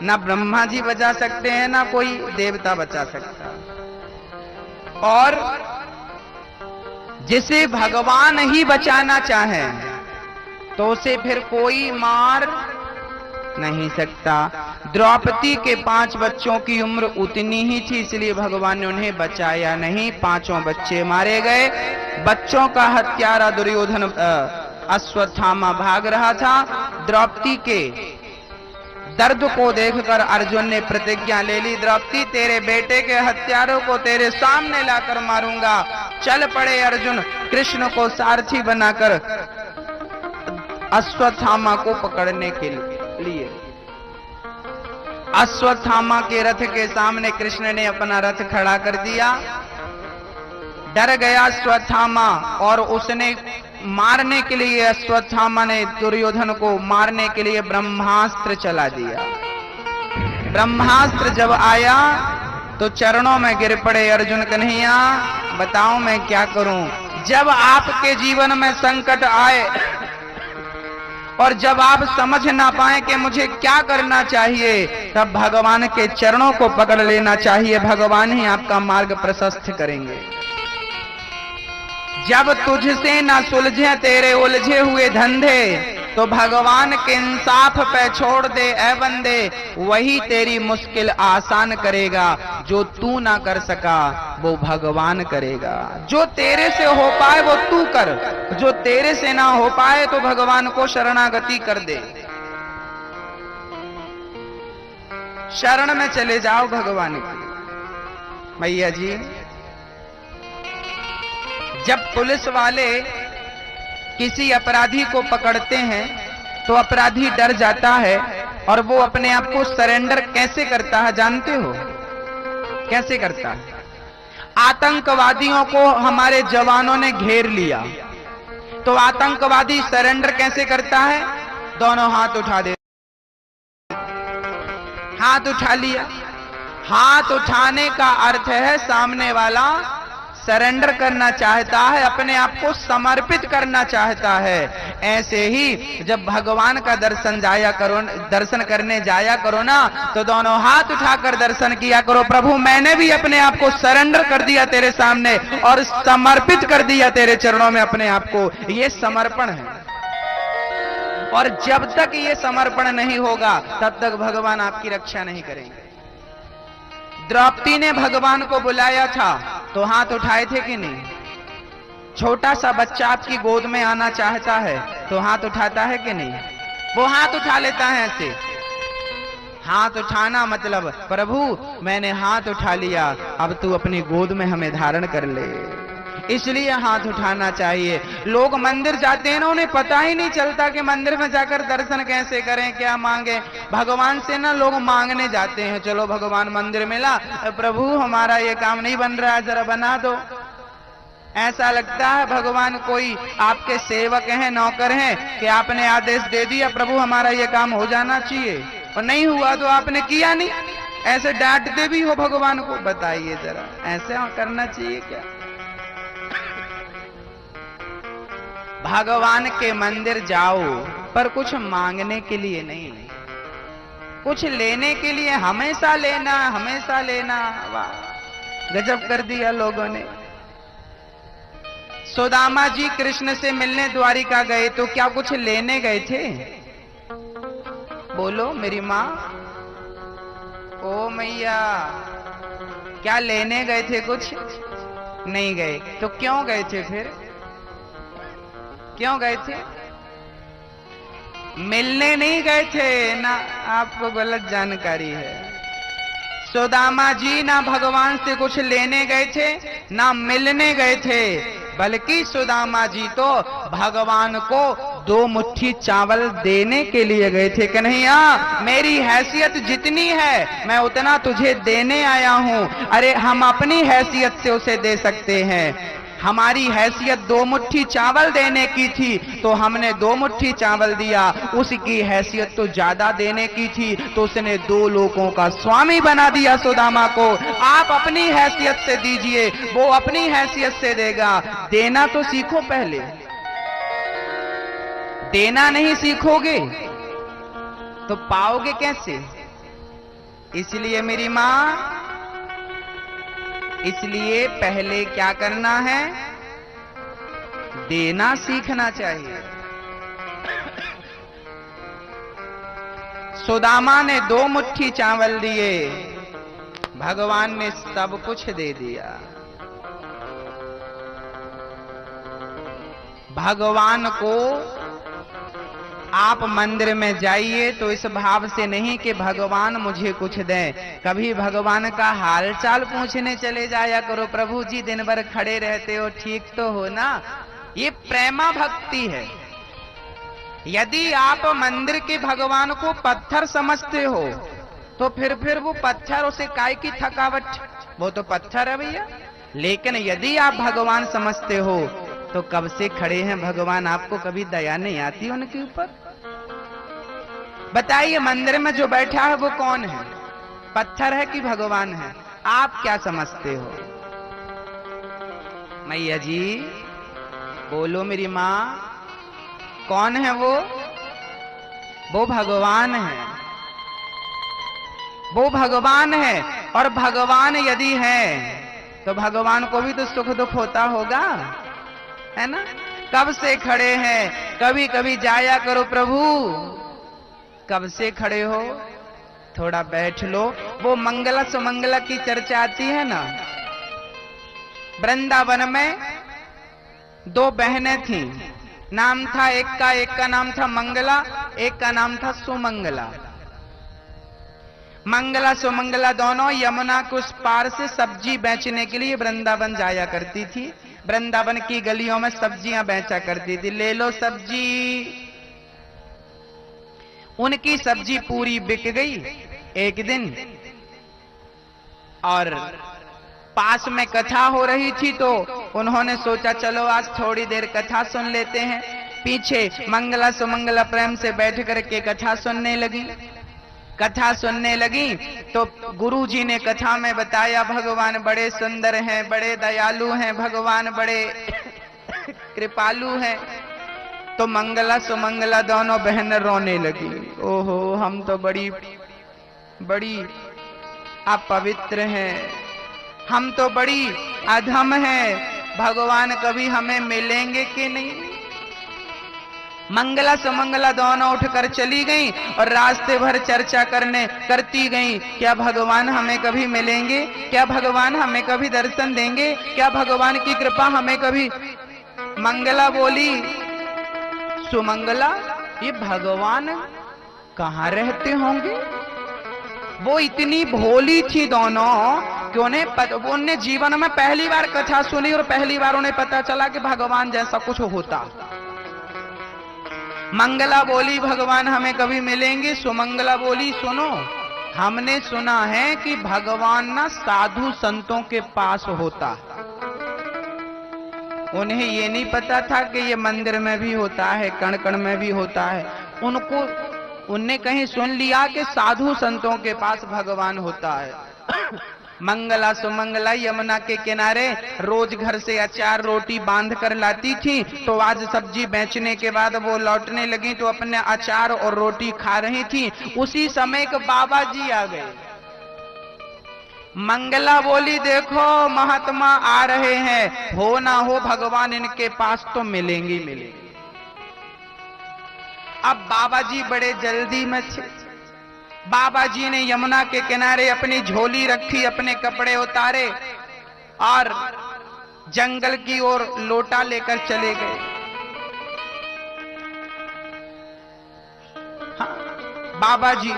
ना ब्रह्मा जी बचा सकते हैं, ना कोई देवता बचा सकता। और जिसे भगवान ही बचाना चाहे तो उसे फिर कोई मार नहीं सकता। द्रौपदी के 5 बच्चों की उम्र उतनी ही थी, इसलिए भगवान ने उन्हें बचाया नहीं। 5 बच्चे मारे गए। बच्चों का हत्यारा दुर्योधन अश्वत्थामा भाग रहा था। द्रौपदी के दर्द को देखकर अर्जुन ने प्रतिज्ञा ले ली, द्रौपदी तेरे बेटे के हत्यारों को तेरे सामने लाकर मारूंगा। चल पड़े अर्जुन कृष्ण को सारथी बनाकर अश्वत्थामा को पकड़ने के लिए। अश्वत्थामा के रथ के सामने कृष्ण ने अपना रथ खड़ा कर दिया। डर गया अश्वत्थामा और उसने मारने के लिए, अश्वत्थामा ने दुर्योधन को मारने के लिए ब्रह्मास्त्र चला दिया। ब्रह्मास्त्र जब आया तो चरणों में गिर पड़े, अर्जुन कन्हैया बताओ मैं क्या करूं। जब आपके जीवन में संकट आए और जब आप समझ ना पाए कि मुझे क्या करना चाहिए, तब भगवान के चरणों को पकड़ लेना चाहिए, भगवान ही आपका मार्ग प्रशस्त करेंगे। जब तुझसे ना सुलझे तेरे उलझे हुए धंधे, तो भगवान के इंसाफ पे छोड़ दे ऐ बंदे, वही तेरी मुश्किल आसान करेगा। जो तू ना कर सका वो भगवान करेगा। जो तेरे से हो पाए वो तू कर, जो तेरे से ना हो पाए तो भगवान को शरणागति कर दे। शरण में चले जाओ भगवान की। भैया जी, जब पुलिस वाले किसी अपराधी को पकड़ते हैं तो अपराधी डर जाता है और वो अपने आप को सरेंडर कैसे करता है जानते हो? कैसे करता है? आतंकवादियों को हमारे जवानों ने घेर लिया तो आतंकवादी सरेंडर कैसे करता है? दोनों हाथ उठा दे, हाथ उठा लिया। हाथ उठाने का अर्थ है सामने वाला सरेंडर करना चाहता है, अपने आप को समर्पित करना चाहता है। ऐसे ही जब भगवान का दर्शन करने जाया करो ना, तो दोनों हाथ उठाकर दर्शन किया करो, प्रभु मैंने भी अपने आप को सरेंडर कर दिया तेरे सामने और समर्पित कर दिया तेरे चरणों में अपने आप को। ये समर्पण है। और जब तक ये समर्पण नहीं होगा तब तक भगवान आपकी रक्षा नहीं करेंगे। द्रौपदी ने भगवान को बुलाया था तो हाथ उठाए थे कि नहीं? छोटा सा बच्चा आपकी गोद में आना चाहता है तो हाथ उठाता है कि नहीं? वो हाथ उठा लेता है ऐसे। हाथ उठाना मतलब प्रभु मैंने हाथ उठा लिया, अब तू अपनी गोद में हमें धारण कर ले, इसलिए हाथ उठाना चाहिए। लोग मंदिर जाते हैं ना, उन्हें पता ही नहीं चलता कि मंदिर में जाकर दर्शन कैसे करें, क्या मांगे। भगवान से ना लोग मांगने जाते हैं, चलो भगवान मंदिर मिला, प्रभु हमारा ये काम नहीं बन रहा है जरा बना दो। ऐसा लगता है भगवान कोई आपके सेवक हैं, नौकर हैं कि आपने आदेश दे दिया प्रभु हमारा ये काम हो जाना चाहिए और नहीं हुआ तो आपने किया नहीं। ऐसे डांटते भी हो भगवान को? बताइए जरा, ऐसे करना चाहिए क्या? भगवान के मंदिर जाओ पर कुछ मांगने के लिए नहीं, कुछ लेने के लिए। हमेशा लेना, हमेशा लेना। वाह, गजब कर दिया लोगों ने। सुदामा जी कृष्ण से मिलने द्वारिका गए तो क्या कुछ लेने गए थे? बोलो मेरी माँ। ओ मैया, क्या लेने गए थे? कुछ नहीं गए। तो क्यों गए थे फिर? क्यों गए थे? मिलने नहीं गए थे ना, आपको गलत जानकारी है। सुदामा जी ना भगवान से कुछ लेने गए थे ना मिलने गए थे, बल्कि सुदामा जी तो भगवान को 2 मुट्ठी चावल देने के लिए गए थे। कन्हैया मेरी हैसियत जितनी है मैं उतना तुझे देने आया हूं। अरे हम अपनी हैसियत से उसे दे सकते हैं। हमारी हैसियत 2 मुट्ठी चावल देने की थी तो हमने 2 मुट्ठी चावल दिया, उसकी हैसियत तो ज्यादा देने की थी तो उसने 2 लोगों का स्वामी बना दिया सुदामा को। आप अपनी हैसियत से दीजिए, वो अपनी हैसियत से देगा। देना तो सीखो पहले, देना नहीं सीखोगे तो पाओगे कैसे? इसलिए मेरी मां, इसलिए पहले क्या करना है? देना सीखना चाहिए। सुदामा ने 2 मुट्ठी चावल दिए, भगवान ने सब कुछ दे दिया। भगवान को आप मंदिर में जाइए तो इस भाव से नहीं कि भगवान मुझे कुछ दें, कभी भगवान का हाल चाल पूछने चले जाया करो। प्रभु जी दिन भर खड़े रहते हो, ठीक तो हो ना? ये प्रेमा भक्ति है। यदि आप मंदिर के भगवान को पत्थर समझते हो तो फिर वो पत्थर, उसे काय की थकावट, वो तो पत्थर है भैया। लेकिन यदि आप भगवान समझते हो तो कब से खड़े हैं भगवान, आपको कभी दया नहीं आती उनके ऊपर? बताइए, मंदिर में जो बैठा है वो कौन है? पत्थर है कि भगवान है? आप क्या समझते हो? मैया जी बोलो मेरी माँ, कौन है वो? वो भगवान है, वो भगवान है। और भगवान यदि है तो भगवान को भी तो सुख दुख होता होगा, है ना? कब से खड़े हैं? कभी कभी जाया करो प्रभु। कब से खड़े हो? थोड़ा बैठ लो। वो मंगला सुमंगला की चर्चा आती है ना। वृंदावन में 2 बहनें थीं, नाम था एक का नाम था मंगला, एक का नाम था सुमंगला। मंगला सुमंगला दोनों यमुना के उस पार से सब्जी बेचने के लिए वृंदावन जाया करती थी। वृंदावन की गलियों में सब्जियां बेचा करती थी। ले लो सब्जी। उनकी सब्जी पूरी बिक गई एक दिन, और पास में कथा हो रही थी तो उन्होंने सोचा चलो आज थोड़ी देर कथा सुन लेते हैं। पीछे मंगला सुमंगला प्रेम से बैठ करके कथा सुनने लगी। कथा सुनने लगी तो गुरुजी ने कथा में बताया भगवान बड़े सुंदर हैं, बड़े दयालु हैं, भगवान बड़े कृपालु हैं। तो मंगला सुमंगला दोनों बहन रोने लगी। ओहो, हम तो बड़ी बड़ी अपवित्र हैं, हम तो बड़ी अधम हैं, भगवान कभी हमें मिलेंगे कि नहीं? मंगला सुमंगला दोनों उठकर चली गईं और रास्ते भर चर्चा करती गईं। क्या भगवान हमें कभी मिलेंगे? क्या भगवान हमें कभी दर्शन देंगे? क्या भगवान की कृपा हमें कभी? मंगला बोली, सुमंगला ये भगवान कहाँ रहते होंगे? वो इतनी भोली थी दोनों कि उन्हें जीवन में पहली बार कथा सुनी और पहली बार उन्हें पता चला कि भगवान जैसा कुछ होता। मंगला बोली भगवान हमें कभी मिलेंगे? सुमंगला बोली सुनो, हमने सुना है कि भगवान ना साधु संतों के पास होता। उन्हें ये नहीं पता था कि ये मंदिर में भी होता है, कण कण में भी होता है। उनने कहीं सुन लिया कि साधु संतों के पास भगवान होता है। मंगला सुमंगला यमुना के किनारे रोज घर से अचार रोटी बांध कर लाती थी। तो आज सब्जी बेचने के बाद वो लौटने लगी तो अपने अचार और रोटी खा रही थी। उसी समय के बाबा जी आ गए। मंगला बोली देखो महात्मा आ रहे हैं, हो ना हो भगवान इनके पास तो मिलेंगे ही मिलेंगे। अब बाबा जी बड़े जल्दी में थे। बाबा जी ने यमुना के किनारे अपनी झोली रखी, अपने कपड़े उतारे और जंगल की ओर लोटा लेकर चले गए। हाँ, बाबा जी।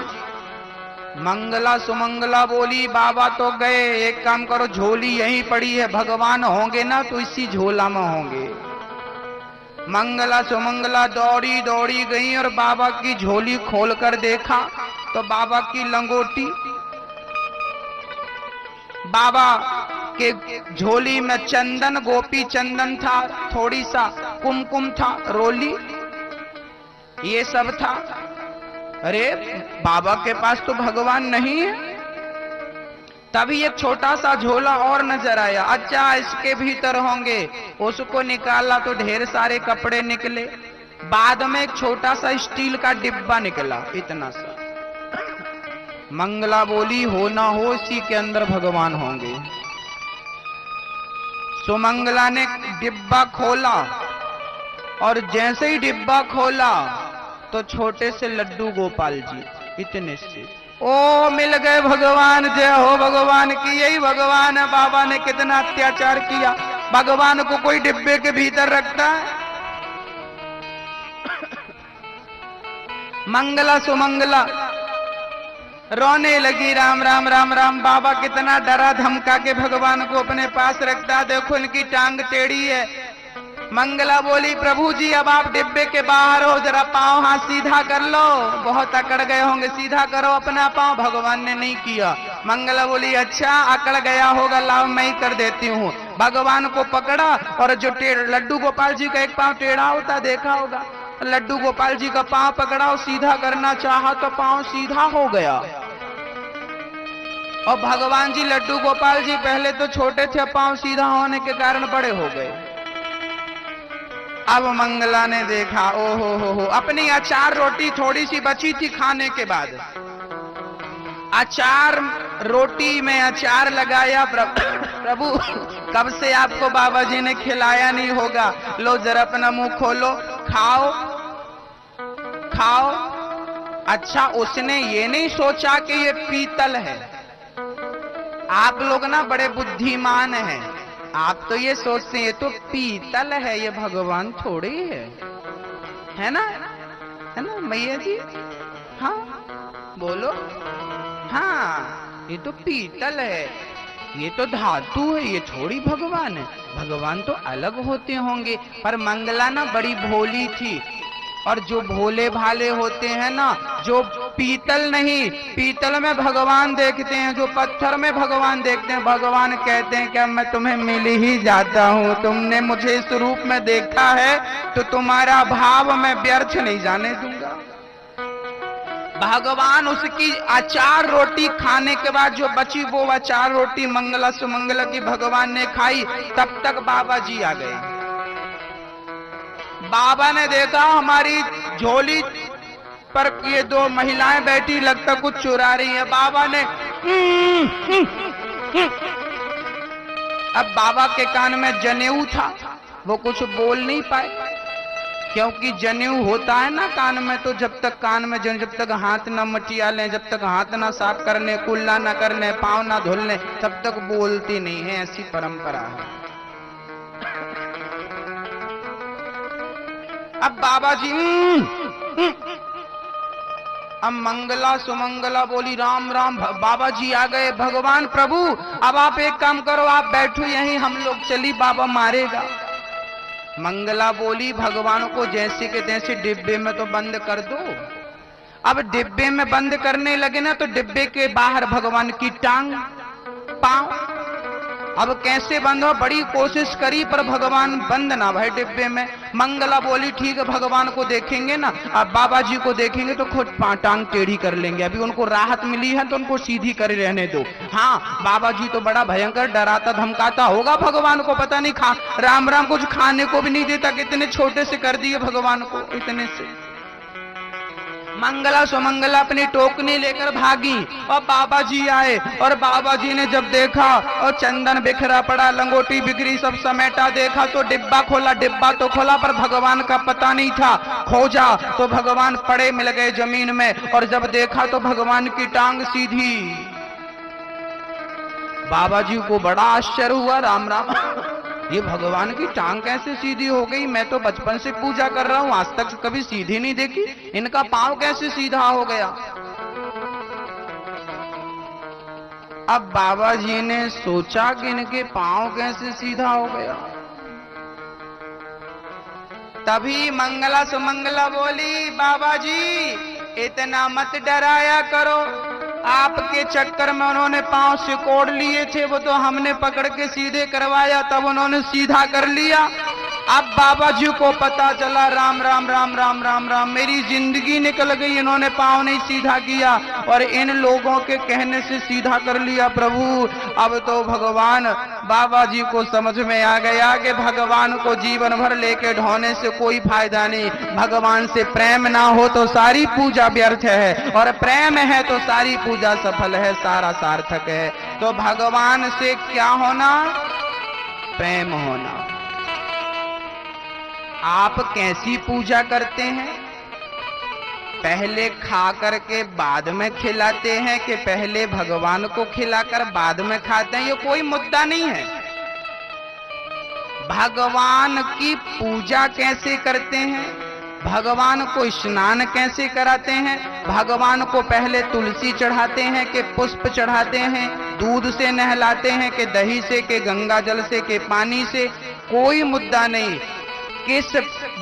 मंगला सुमंगला बोली बाबा तो गए, एक काम करो झोली यहीं पड़ी है, भगवान होंगे ना तो इसी झोला में होंगे। मंगला सुमंगला दौड़ी दौड़ी गई और बाबा की झोली खोलकर देखा तो बाबा की लंगोटी, बाबा के झोली में चंदन, गोपी चंदन था, थोड़ी सा कुमकुम था, रोली, ये सब था। अरे बाबा के पास तो भगवान नहीं है। तभी एक छोटा सा झोला और नजर आया। अच्छा इसके भीतर होंगे। उसको निकाला तो ढेर सारे कपड़े निकले। बाद में एक छोटा सा स्टील का डिब्बा निकला, इतना सा। मंगला बोली हो ना हो इसी के अंदर भगवान होंगे। सुमंगला ने डिब्बा खोला और जैसे ही डिब्बा खोला तो छोटे से लड्डू गोपाल जी इतने से, ओ मिल गए भगवान, जय हो भगवान की। यही भगवान है, बाबा ने कितना अत्याचार किया। भगवान को कोई डिब्बे के भीतर रखता है? मंगला सुमंगला रोने लगी, राम राम राम राम। बाबा कितना डरा धमका के भगवान को अपने पास रखता। देखो इनकी टांग टेढ़ी है। मंगला बोली, प्रभु जी अब आप डिब्बे के बाहर हो, जरा पांव हाथ सीधा कर लो, बहुत अकड़ गए होंगे, सीधा करो अपना पांव। भगवान ने नहीं किया। मंगला बोली, अच्छा अकड़ गया होगा, लाओ मैं ही कर देती हूँ। भगवान को पकड़ा और जो लड्डू गोपाल जी का एक पांव टेढ़ा होता देखा होगा, लड्डू गोपाल जी का पांव पकड़ा और सीधा करना चाहा तो पांव सीधा हो गया। और भगवान जी लड्डू गोपाल जी पहले तो छोटे थे, पांव सीधा होने के कारण बड़े हो गए। अब मंगला ने देखा, ओ हो, अपनी अचार रोटी थोड़ी सी बची थी खाने के बाद, अचार रोटी में अचार लगाया। प्रभु कब से आपको बाबा जी ने खिलाया नहीं होगा, लो जरा अपना मुंह खोलो, खाओ खाओ। अच्छा उसने ये नहीं सोचा कि ये पीतल है। आप लोग ना बड़े बुद्धिमान हैं, आप तो ये सोचते हैं ये तो पीतल है, ये भगवान थोड़ी है ना, है ना मैया जी? हाँ बोलो, हाँ ये तो पीतल है, ये तो धातु है, ये थोड़ी भगवान है। भगवान तो अलग होते होंगे। पर मंगला ना बड़ी भोली थी, और जो भोले भाले होते हैं ना, जो पीतल नहीं, पीतल में भगवान देखते हैं, जो पत्थर में भगवान देखते हैं, भगवान कहते हैं कि मैं तुम्हें मिल ही जाता हूँ, तुमने मुझे इस रूप में देखा है तो तुम्हारा भाव मैं व्यर्थ नहीं जाने दूंगा। भगवान उसकी अचार रोटी खाने के बाद जो बची वो अचार रोटी मंगला सुमंगला की भगवान ने खाई। तब तक बाबा जी आ गए। बाबा ने देखा हमारी झोली पर ये दो महिलाएं बैठी, लगता कुछ चुरा रही है। बाबा ने अब बाबा के कान में जनेऊ था, वो कुछ बोल नहीं पाए, क्योंकि जनेऊ होता है ना कान में, तो जब तक कान में जब तक हाथ ना मटिया लें, जब तक हाथ ना साफ करने, कुल्ला ना करने, पांव ना धुलने, तब तक बोलती नहीं है, ऐसी परंपरा है। अब बाबा जी अब मंगला सुमंगला बोली, राम राम। बाबा जी आ गए। भगवान प्रभु अब आप एक काम करो, आप बैठो यहीं, हम लोग चली, बाबा मारेगा। मंगला बोली, भगवान को जैसे के तैसे डिब्बे में तो बंद कर दो। अब डिब्बे में बंद करने लगे ना, तो डिब्बे के बाहर भगवान की टांग पांव, अब कैसे बंद हो, बड़ी कोशिश करी पर भगवान बंद ना भाई डिब्बे में। मंगला बोली, ठीक है भगवान को देखेंगे ना, अब बाबा जी को देखेंगे तो खुद टांग टेढ़ी कर लेंगे, अभी उनको राहत मिली है तो उनको सीधी कर रहने दो। हाँ बाबा जी तो बड़ा भयंकर डराता धमकाता होगा, भगवान को पता नहीं राम राम कुछ खाने को भी नहीं देता, कितने छोटे से कर दिए भगवान को, इतने से। मंगला सुमंगला अपनी टोकनी लेकर भागी और बाबा जी आए, और बाबा जी ने जब देखा और चंदन बिखरा पड़ा, लंगोटी बिखरी, सब समेटा, देखा तो डिब्बा खोला, डिब्बा तो खोला पर भगवान का पता नहीं था। खोजा तो भगवान पड़े मिल गए जमीन में, और जब देखा तो भगवान की टांग सीधी। बाबा जी को बड़ा आश्चर्य हुआ, राम राम ये भगवान की टांग कैसे सीधी हो गई? मैं तो बचपन से पूजा कर रहा हूं, आज तक कभी सीधी नहीं देखी, इनका पांव कैसे सीधा हो गया? अब बाबा जी ने सोचा कि इनके पांव कैसे सीधा हो गया। तभी मंगला सुमंगला बोली, बाबा जी इतना मत डराया करो, आपके चक्कर में उन्होंने पांव सिकोड़ लिए थे, वो तो हमने पकड़ के सीधे करवाया, तब उन्होंने सीधा कर लिया। अब बाबा जी को पता चला, राम राम राम राम राम राम, मेरी जिंदगी निकल गई, इन्होंने पांव नहीं सीधा किया और इन लोगों के कहने से सीधा कर लिया। प्रभु अब तो भगवान बाबा जी को समझ में आ गया कि भगवान को जीवन भर लेके ढोने से कोई फायदा नहीं, भगवान से प्रेम ना हो तो सारी पूजा व्यर्थ है, और प्रेम है तो सारी पूजा सफल है, सारा सार्थक है। तो भगवान से क्या होना? प्रेम होना। आप कैसी पूजा करते हैं? पहले खा करके बाद में खिलाते हैं कि पहले भगवान को खिलाकर बाद में खाते हैं? ये कोई मुद्दा नहीं है। भगवान की पूजा कैसे करते हैं, भगवान को स्नान कैसे कराते हैं, भगवान को पहले तुलसी चढ़ाते हैं कि पुष्प चढ़ाते हैं, दूध से नहलाते हैं कि दही से कि गंगा जल से कि पानी से, कोई मुद्दा नहीं। किस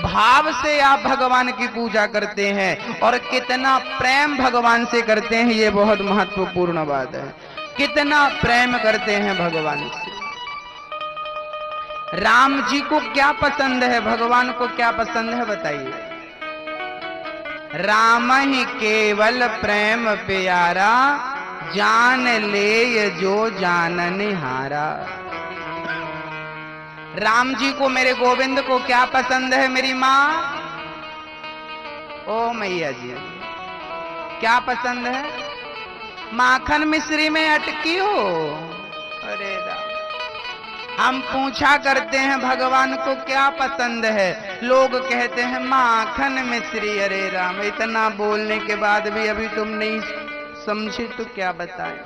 भाव से आप भगवान की पूजा करते हैं और कितना प्रेम भगवान से करते हैं, ये बहुत महत्वपूर्ण बात है। कितना प्रेम करते हैं भगवान से। राम जी को क्या पसंद है, भगवान को क्या पसंद है, बताइए। राम ही केवल प्रेम प्यारा, जान ले जो जाननिहारा। राम जी को, मेरे गोविंद को क्या पसंद है मेरी माँ? ओ मैया जी, क्या पसंद है? माखन मिश्री में अटकी हो। अरे राम, हम पूछा करते हैं भगवान को क्या पसंद है, लोग कहते हैं माखन मिश्री। अरे राम, इतना बोलने के बाद भी अभी तुम नहीं समझे तो क्या बताएं।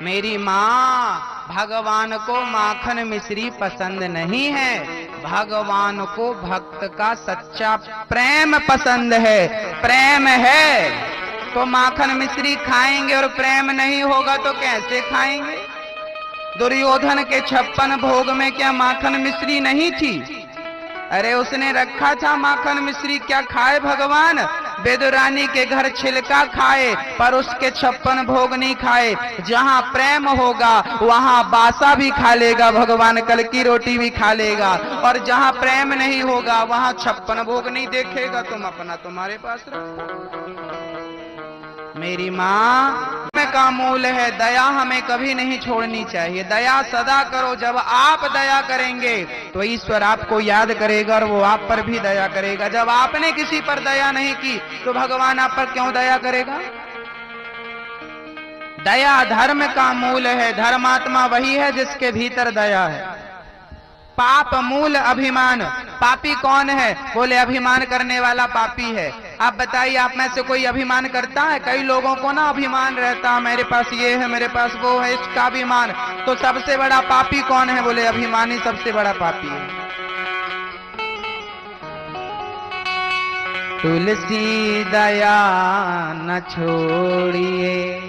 मेरी माँ, भगवान को माखन मिश्री पसंद नहीं है, भगवान को भक्त का सच्चा प्रेम पसंद है। प्रेम है तो माखन मिश्री खाएंगे और प्रेम नहीं होगा तो कैसे खाएंगे? दुर्योधन के 56 भोग में क्या माखन मिश्री नहीं थी? अरे उसने रखा था माखन मिश्री, क्या खाए भगवान? बेदुरानी के घर छिलका खाए पर उसके 56 भोग नहीं खाए। जहां प्रेम होगा वहां बासा भी खा लेगा भगवान, कल की रोटी भी खा लेगा। और जहां प्रेम नहीं होगा वहां 56 भोग नहीं देखेगा। तुम अपना तुम्हारे पास रखो। मेरी माँ का मूल है दया, हमें कभी नहीं छोड़नी चाहिए। दया सदा करो। जब आप दया करेंगे तो ईश्वर आपको याद करेगा और वो आप पर भी दया करेगा। जब आपने किसी पर दया नहीं की तो भगवान आप पर क्यों दया करेगा? दया धर्म का मूल है। धर्मात्मा वही है जिसके भीतर दया है। पाप मूल अभिमान। पापी कौन है? बोले अभिमान करने वाला पापी है। आप बताइए, आप में से कोई अभिमान करता है? कई लोगों को ना अभिमान रहता है, मेरे पास ये है, मेरे पास वो है, इसका अभिमान। तो सबसे बड़ा पापी कौन है? बोले अभिमानी सबसे बड़ा पापी है। तुलसी दया न छोड़िए,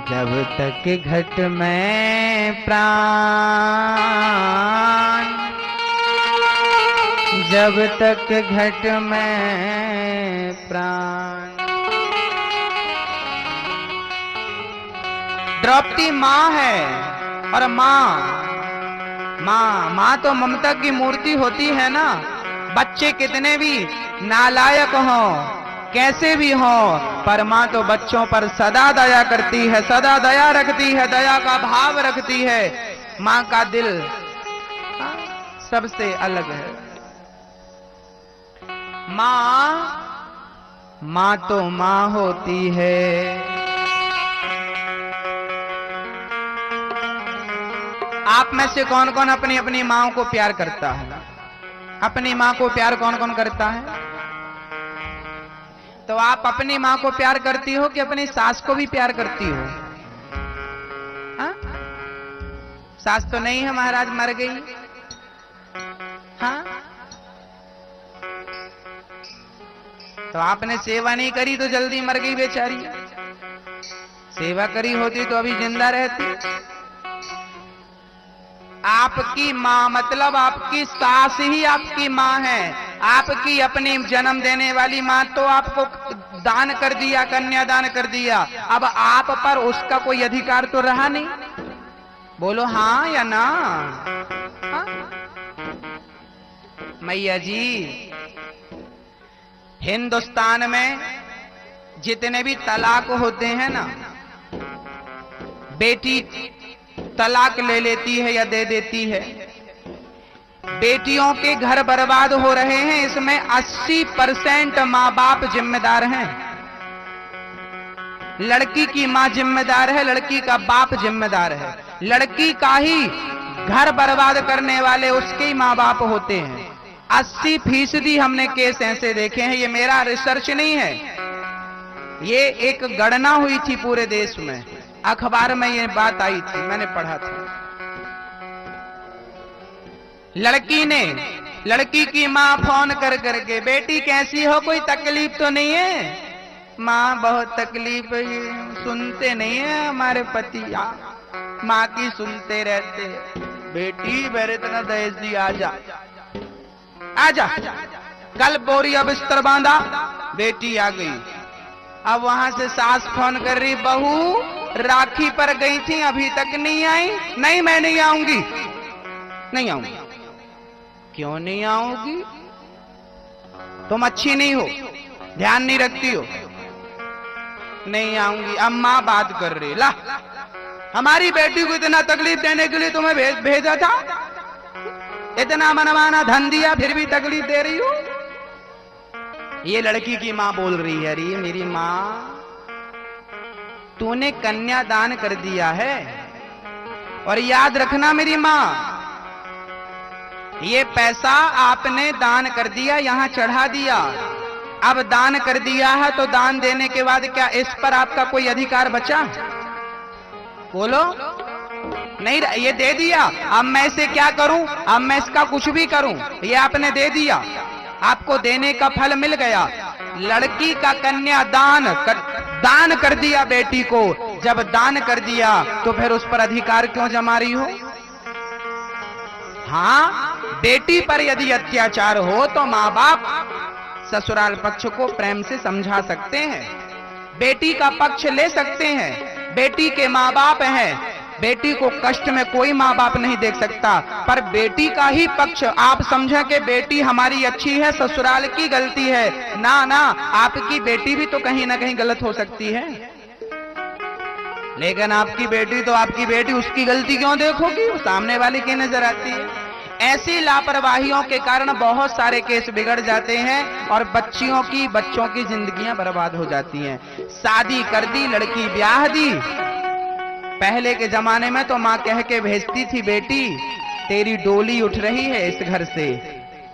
जब तक घट में प्राण, जब तक घट में प्राण। द्रौपदी माँ है और माँ तो ममता की मूर्ति होती है ना। बच्चे कितने भी नालायक हों, कैसे भी हो, पर माँ तो बच्चों पर सदा दया करती है, सदा दया रखती है, दया का भाव रखती है। माँ का दिल सबसे अलग है। माँ तो माँ होती है। आप में से कौन कौन अपनी अपनी माँ को प्यार करता है? अपनी माँ को प्यार कौन कौन करता है? तो आप अपनी माँ को प्यार करती हो कि अपनी सास को भी प्यार करती हो? हाँ? सास तो नहीं है महाराज, मर गई। हाँ? तो आपने सेवा नहीं करी तो जल्दी मर गई बेचारी। सेवा करी होती तो अभी जिंदा रहती। आपकी माँ मतलब आपकी सास ही आपकी माँ है। आपकी अपनी जन्म देने वाली माँ तो आपको दान कर दिया, कन्यादान कर दिया। अब आप पर उसका कोई अधिकार तो रहा नहीं। बोलो हाँ या ना? हाँ? मैया जी, हिंदुस्तान में जितने भी तलाक होते हैं ना, बेटी तलाक ले लेती है या दे देती है, बेटियों के घर बर्बाद हो रहे हैं। इसमें 80% माँ बाप जिम्मेदार हैं। लड़की की माँ जिम्मेदार है, लड़की का बाप जिम्मेदार है। लड़की का ही घर बर्बाद करने वाले उसके ही माँ बाप होते हैं। 80% हमने केस ऐसे देखे हैं। ये मेरा रिसर्च नहीं है, ये एक गणना हुई थी पूरे देश में, अखबार में ये बात आई थी, मैंने पढ़ा था। लड़की की माँ फोन कर करके, बेटी कैसी हो, कोई तकलीफ तो नहीं है? माँ बहुत तकलीफ है, सुनते नहीं है हमारे पति, माँ की सुनते रहते। बेटी मेरे इतना दहेज दी, आजा। कल बोरिया बिस्तर बांधा, बेटी आ गई। अब वहां से सास फोन कर रही, बहू राखी पर गई थी, अभी तक नहीं आई। नहीं, मैं नहीं आऊंगी। क्यों नहीं आओगी? तुम अच्छी नहीं हो, ध्यान नहीं रखती हो। नहीं आऊंगी। अब मां बात कर रही, ला हमारी बेटी को इतना तकलीफ देने के लिए तुम्हें भेजा था, इतना मनमाना धन दिया, फिर भी तकलीफ दे रही हो। ये लड़की की मां बोल रही है, अरे मेरी मां, तूने कन्यादान कर दिया है, और याद रखना मेरी मां, ये पैसा आपने दान कर दिया, यहां चढ़ा दिया। अब दान कर दिया है तो दान देने के बाद क्या इस पर आपका कोई अधिकार बचा? बोलो। नहीं, ये दे दिया, अब मैं इसे क्या करूं? अब मैं इसका कुछ भी करूं, ये आपने दे दिया, आपको देने का फल मिल गया। लड़की का कन्यादान दान कर दिया बेटी को, जब दान कर दिया तो फिर उस पर अधिकार क्यों जमा रही हो? हाँ, बेटी पर यदि अत्याचार हो तो माँ बाप ससुराल पक्ष को प्रेम से समझा सकते हैं, बेटी का पक्ष ले सकते हैं। बेटी के माँ बाप हैं, बेटी को कष्ट में कोई माँ बाप नहीं देख सकता, पर बेटी का ही पक्ष आप समझें कि बेटी हमारी अच्छी है, ससुराल की गलती है। ना, आपकी बेटी भी तो कहीं ना कहीं गलत हो सकती है, लेकिन आपकी बेटी, उसकी गलती क्यों देखोगी? वो सामने वाले की नजर आती है। ऐसी लापरवाहियों के कारण बहुत सारे केस बिगड़ जाते हैं और बच्चों की जिंदगियां बर्बाद हो जाती हैं। शादी कर दी, लड़की ब्याह दी। पहले के जमाने में तो माँ कह के भेजती थी, बेटी तेरी डोली उठ रही है इस घर से,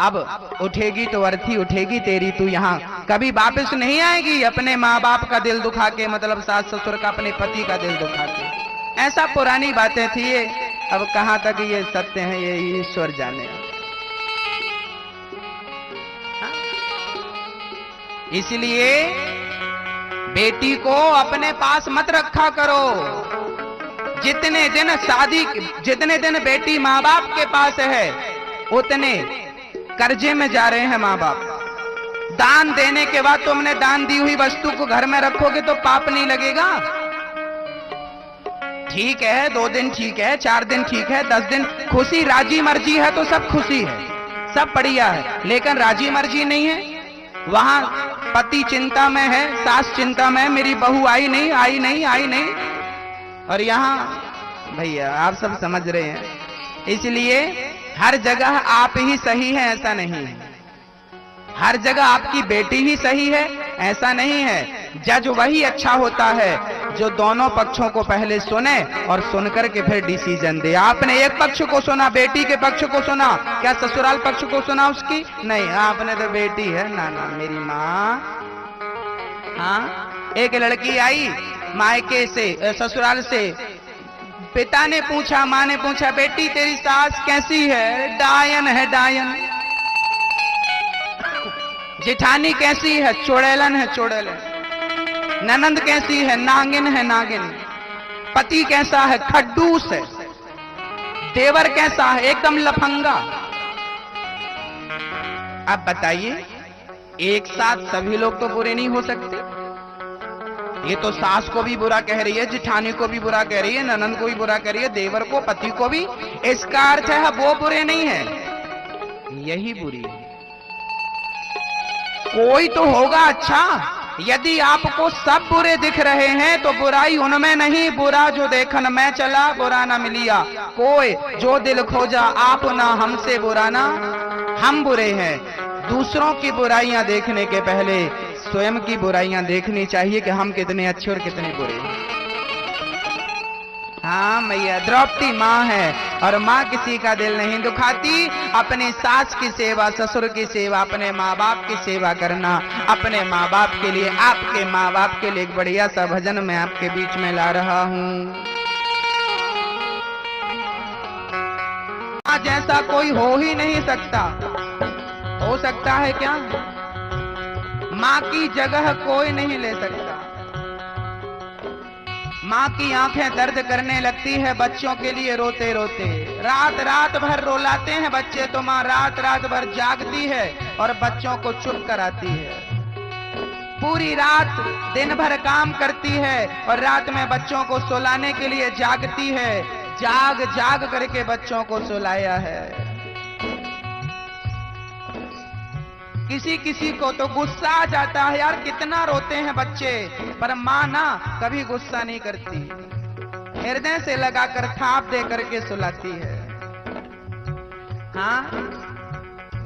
अब उठेगी तो अर्थी उठेगी तेरी, तू यहाँ कभी वापस नहीं आएगी अपने माँ बाप का दिल दुखा के, मतलब सास ससुर का, अपने पति का दिल दुखा के। ऐसा पुरानी बातें थी ये, अब कहां तक ये सत्य है ये ईश्वर जाने। इसलिए बेटी को अपने पास मत रखा करो। जितने दिन बेटी माँ बाप के पास है, उतने कर्जे में जा रहे हैं माँ बाप। दान देने के बाद तुमने दान दी हुई वस्तु को घर में रखोगे तो पाप नहीं लगेगा? ठीक है, 2 दिन ठीक है, 4 दिन ठीक है, 10 दिन खुशी राजी मर्जी है तो सब खुशी है, सब बढ़िया है। लेकिन राजी मर्जी नहीं है, वहां पति चिंता में है, सास चिंता में, मेरी बहू आई नहीं, और यहाँ भैया आप सब समझ रहे हैं। इसलिए हर जगह आप ही सही है ऐसा नहीं है, हर जगह आपकी बेटी ही सही है ऐसा नहीं है। जज वही अच्छा होता है जो दोनों पक्षों को पहले सुने और सुनकर के फिर डिसीजन दे। आपने एक पक्ष को सुना, बेटी के पक्ष को सुना, क्या ससुराल पक्ष को सुना उसकी? नहीं, आपने तो बेटी है ना मेरी माँ। हाँ, एक लड़की आई मायके से, ससुराल से, पिता ने पूछा, माँ ने पूछा, बेटी तेरी सास कैसी है? डायन है, डायन। जेठानी कैसी है? चुड़ैलन है, चुड़ैलन। ननंद कैसी है? नागिन है, नागिन। पति कैसा है? खड्डूस है। देवर कैसा है? एकदम लफंगा। अब बताइए, एक साथ सभी लोग तो बुरे नहीं हो सकते। ये तो सास को भी बुरा कह रही है, जिठानी को भी बुरा कह रही है, ननंद को भी बुरा कह रही है, देवर को, पति को भी। इसका अर्थ है वो बुरे नहीं है, यही बुरी है। कोई तो होगा अच्छा। यदि आपको सब बुरे दिख रहे हैं तो बुराई उनमें नहीं, बुरा जो देखन में चला बुरा ना मिलिया। कोई जो दिल खोजा आप ना, हमसे बुरा ना हम बुरे हैं। दूसरों की बुराइयां देखने के पहले स्वयं की बुराइयां देखनी चाहिए कि हम कितने अच्छे और कितने बुरे हैं। हाँ मैया, द्रौपदी माँ है और माँ किसी का दिल नहीं दुखाती। अपनी सास की सेवा, ससुर की सेवा, अपने माँ बाप की सेवा करना। अपने माँ बाप के लिए, आपके माँ बाप के लिए एक बढ़िया सा भजन मैं आपके बीच में ला रहा हूँ। जैसा कोई हो ही नहीं सकता। हो सकता है क्या? माँ की जगह कोई नहीं ले सकता। माँ की आंखें दर्द करने लगती है बच्चों के लिए रोते रोते। रात रात भर रोलाते हैं बच्चे, तो माँ रात रात भर जागती है और बच्चों को चुप कराती है। पूरी रात दिन भर काम करती है और रात में बच्चों को सुलाने के लिए जागती है। जाग जाग करके बच्चों को सुलाया है। किसी किसी को तो गुस्सा आ जाता है, यार कितना रोते हैं बच्चे, पर माँ ना कभी गुस्सा नहीं करती, हृदय से लगाकर थाप दे करके सुलाती है। हाँ,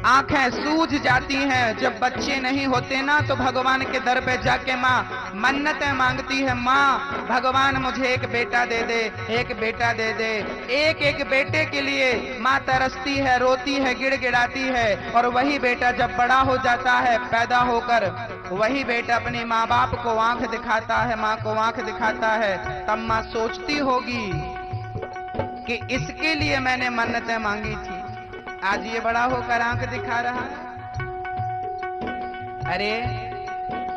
आंखें सूज जाती हैं जब बच्चे नहीं होते ना, तो भगवान के दर पे जाके माँ मन्नतें मांगती है। माँ भगवान मुझे एक बेटा दे दे, एक बेटा दे दे। एक एक बेटे के लिए माँ तरसती है, रोती है, गिड़गिड़ाती है। और वही बेटा जब बड़ा हो जाता है, पैदा होकर, वही बेटा अपने माँ बाप को आंख दिखाता है, माँ को आंख दिखाता है। तब माँ सोचती होगी कि इसके लिए मैंने मन्नतें मांगी थी, आज ये बड़ा होकर आंख दिखा रहा है। अरे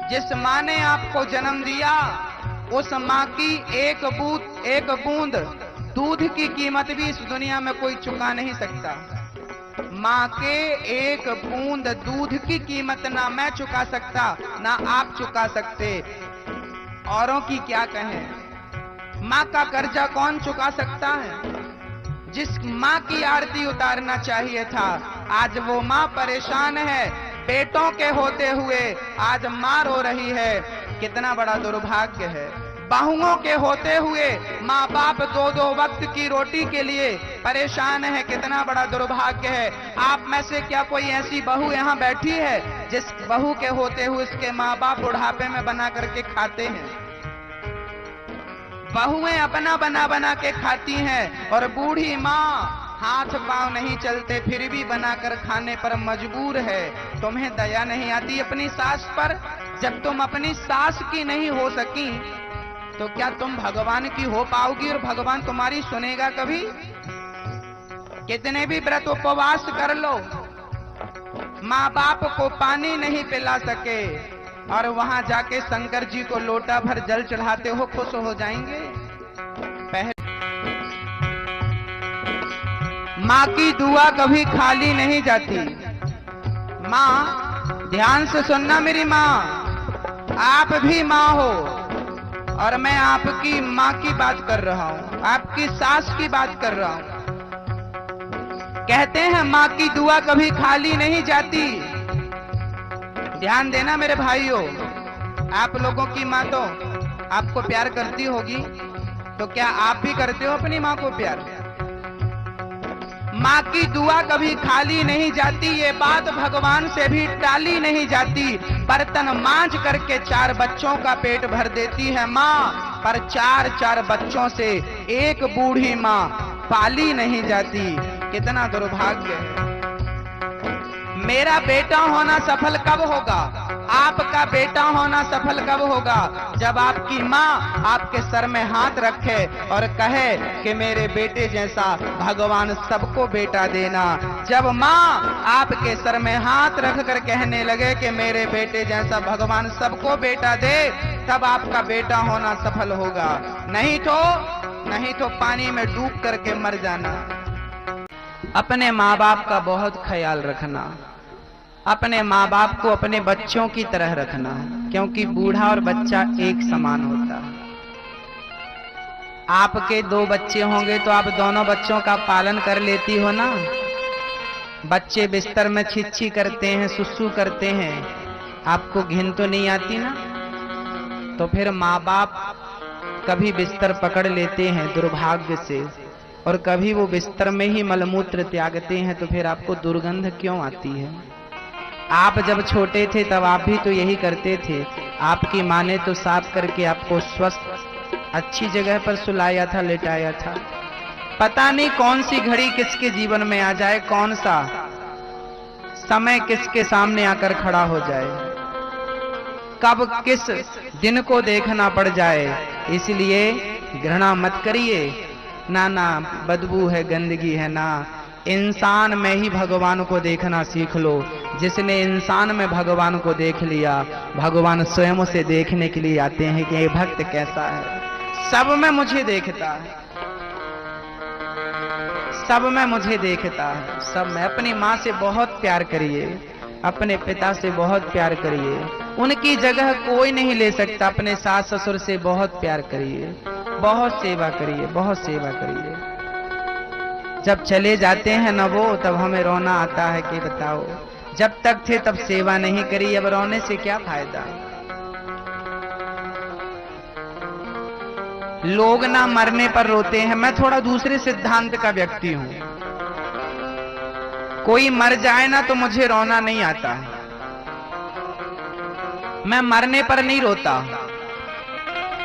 जिस माँ ने आपको जन्म दिया, उस माँ की एक बूंद दूध की कीमत भी इस दुनिया में कोई चुका नहीं सकता। माँ के एक बूंद दूध की कीमत ना मैं चुका सकता, ना आप चुका सकते। औरों की क्या कहें, माँ का कर्जा कौन चुका सकता है? जिस माँ की आरती उतारना चाहिए था, आज वो माँ परेशान है। बेटों के होते हुए आज माँ रो रही है, कितना बड़ा दुर्भाग्य है। बहुओं के होते हुए माँ बाप दो दो वक्त की रोटी के लिए परेशान है, कितना बड़ा दुर्भाग्य है। आप में से क्या कोई ऐसी बहू यहाँ बैठी है जिस बहू के होते हुए उसके माँ बाप बुढ़ापे में बना करके खाते हैं? बहुएं अपना बना बना के खाती हैं और बूढ़ी माँ हाथ पांव नहीं चलते फिर भी बनाकर खाने पर मजबूर है। तुम्हें दया नहीं आती अपनी सास पर? जब तुम अपनी सास की नहीं हो सकी, तो क्या तुम भगवान की हो पाओगी? और भगवान तुम्हारी सुनेगा कभी? कितने भी व्रत उपवास कर लो, माँ बाप को पानी नहीं पिला सके और वहां जाके शंकर जी को लोटा भर जल चढ़ाते हो, खुश हो जाएंगे? माँ की दुआ कभी खाली नहीं जाती। माँ ध्यान से सुनना मेरी माँ, आप भी माँ हो और मैं आपकी माँ की बात कर रहा हूँ, आपकी सास की बात कर रहा हूँ। कहते हैं माँ की दुआ कभी खाली नहीं जाती। ध्यान देना मेरे भाइयों, आप लोगों की माँ तो आपको प्यार करती होगी, तो क्या आप भी करते हो अपनी माँ को प्यार? माँ की दुआ कभी खाली नहीं जाती, ये बात भगवान से भी टाली नहीं जाती। बर्तन मांज करके 4 बच्चों का पेट भर देती है माँ, पर 4 बच्चों से एक बूढ़ी माँ पाली नहीं जाती। कितना दुर्भाग्य है। मेरा बेटा होना सफल कब होगा? आपका बेटा होना सफल कब होगा? जब आपकी माँ आपके सर में हाथ रखे और कहे कि मेरे बेटे जैसा भगवान सबको बेटा देना। जब माँ आपके सर में हाथ रख कर कहने लगे कि मेरे बेटे जैसा भगवान सबको बेटा दे, तब आपका बेटा होना सफल होगा। नहीं तो पानी में डूब करके मर जाना। अपने माँ बाप का बहुत ख्याल रखना, अपने माँ बाप को अपने बच्चों की तरह रखना, क्योंकि बूढ़ा और बच्चा एक समान होता है। आपके 2 बच्चे होंगे तो आप दोनों बच्चों का पालन कर लेती हो ना। बच्चे बिस्तर में छिछी करते हैं, सुसु करते हैं, आपको घिन तो नहीं आती ना? तो फिर माँ बाप कभी बिस्तर पकड़ लेते हैं दुर्भाग्य से, और कभी वो बिस्तर में ही मलमूत्र त्यागते हैं, तो फिर आपको दुर्गंध क्यों आती है? आप जब छोटे थे तब आप भी तो यही करते थे। आपकी माँ ने तो साफ करके आपको स्वस्थ अच्छी जगह पर सुलाया था, लेटाया था। पता नहीं कौन सी घड़ी किसके जीवन में आ जाए, कौन सा समय किसके सामने आकर खड़ा हो जाए, कब किस दिन को देखना पड़ जाए। इसलिए घृणा मत करिए, ना ना बदबू है, गंदगी है ना। इंसान में ही भगवान को देखना सीख लो। जिसने इंसान में भगवान को देख लिया, भगवान स्वयं उसे देखने के लिए आते हैं कि ये भक्त कैसा है। सब में मुझे देखता है, सब में मुझे देखता है, सब में। अपनी माँ से बहुत प्यार करिए, अपने पिता से बहुत प्यार करिए, उनकी जगह कोई नहीं ले सकता। अपने सास ससुर से बहुत प्यार करिए, बहुत सेवा करिए, बहुत सेवा करिए। जब चले जाते हैं ना वो, तब हमें रोना आता है कि बताओ, जब तक थे तब सेवा नहीं करी, अब रोने से क्या फायदा। लोग ना मरने पर रोते हैं, मैं थोड़ा दूसरे सिद्धांत का व्यक्ति हूं। कोई मर जाए ना तो मुझे रोना नहीं आता है, मैं मरने पर नहीं रोता।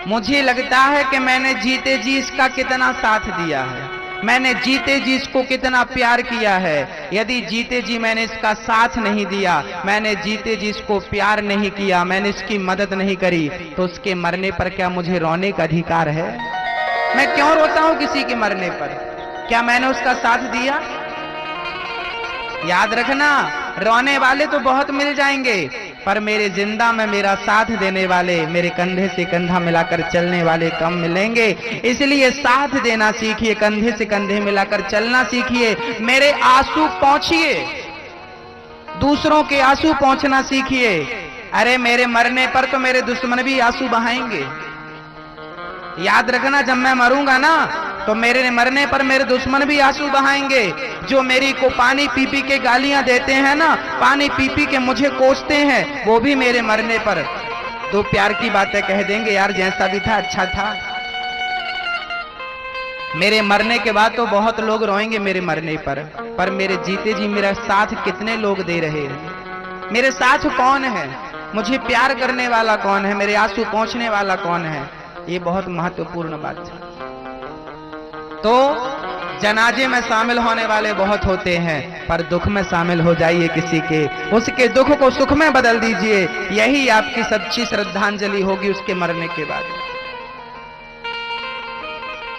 मुझे लगता है कि मैंने जीते जी इसका कितना साथ दिया है, मैंने जीते जी इसको कितना प्यार किया है। यदि जीते जी मैंने इसका साथ नहीं दिया, मैंने जीते जी इसको प्यार नहीं किया, मैंने इसकी मदद नहीं करी, तो उसके मरने पर क्या मुझे रोने का अधिकार है? मैं क्यों रोता हूं किसी के मरने पर? क्या मैंने उसका साथ दिया? याद रखना, रोने वाले तो बहुत मिल जाएंगे, पर मेरे जिंदा में मेरा साथ देने वाले, मेरे कंधे से कंधा मिलाकर चलने वाले कम मिलेंगे। इसलिए साथ देना सीखिए, कंधे से कंधे मिलाकर चलना सीखिए। मेरे आंसू पहुंचिए, दूसरों के आंसू पहुंचना सीखिए। अरे मेरे मरने पर तो मेरे दुश्मन भी आंसू बहाएंगे। याद रखना, जब मैं मरूंगा ना, तो मेरे मरने पर मेरे दुश्मन भी आंसू बहाएंगे। जो मेरी को पानी पी पी के गालियां देते हैं ना, पानी पी पी के मुझे कोसते हैं, वो भी मेरे मरने पर दो प्यार की बातें कह देंगे, यार जैसा भी था अच्छा था। मेरे मरने के बाद तो बहुत लोग रोएंगे मेरे मरने पर मेरे जीते जी मेरा साथ कितने लोग दे रहे हैं? मेरे साथ कौन है? मुझे प्यार करने वाला कौन है? मेरे आंसू पहुंचने वाला कौन है? ये बहुत महत्वपूर्ण बात है। तो जनाजे में शामिल होने वाले बहुत होते हैं, पर दुख में शामिल हो जाइए किसी के, उसके दुख को सुख में बदल दीजिए। यही आपकी सच्ची श्रद्धांजलि होगी उसके मरने के बाद।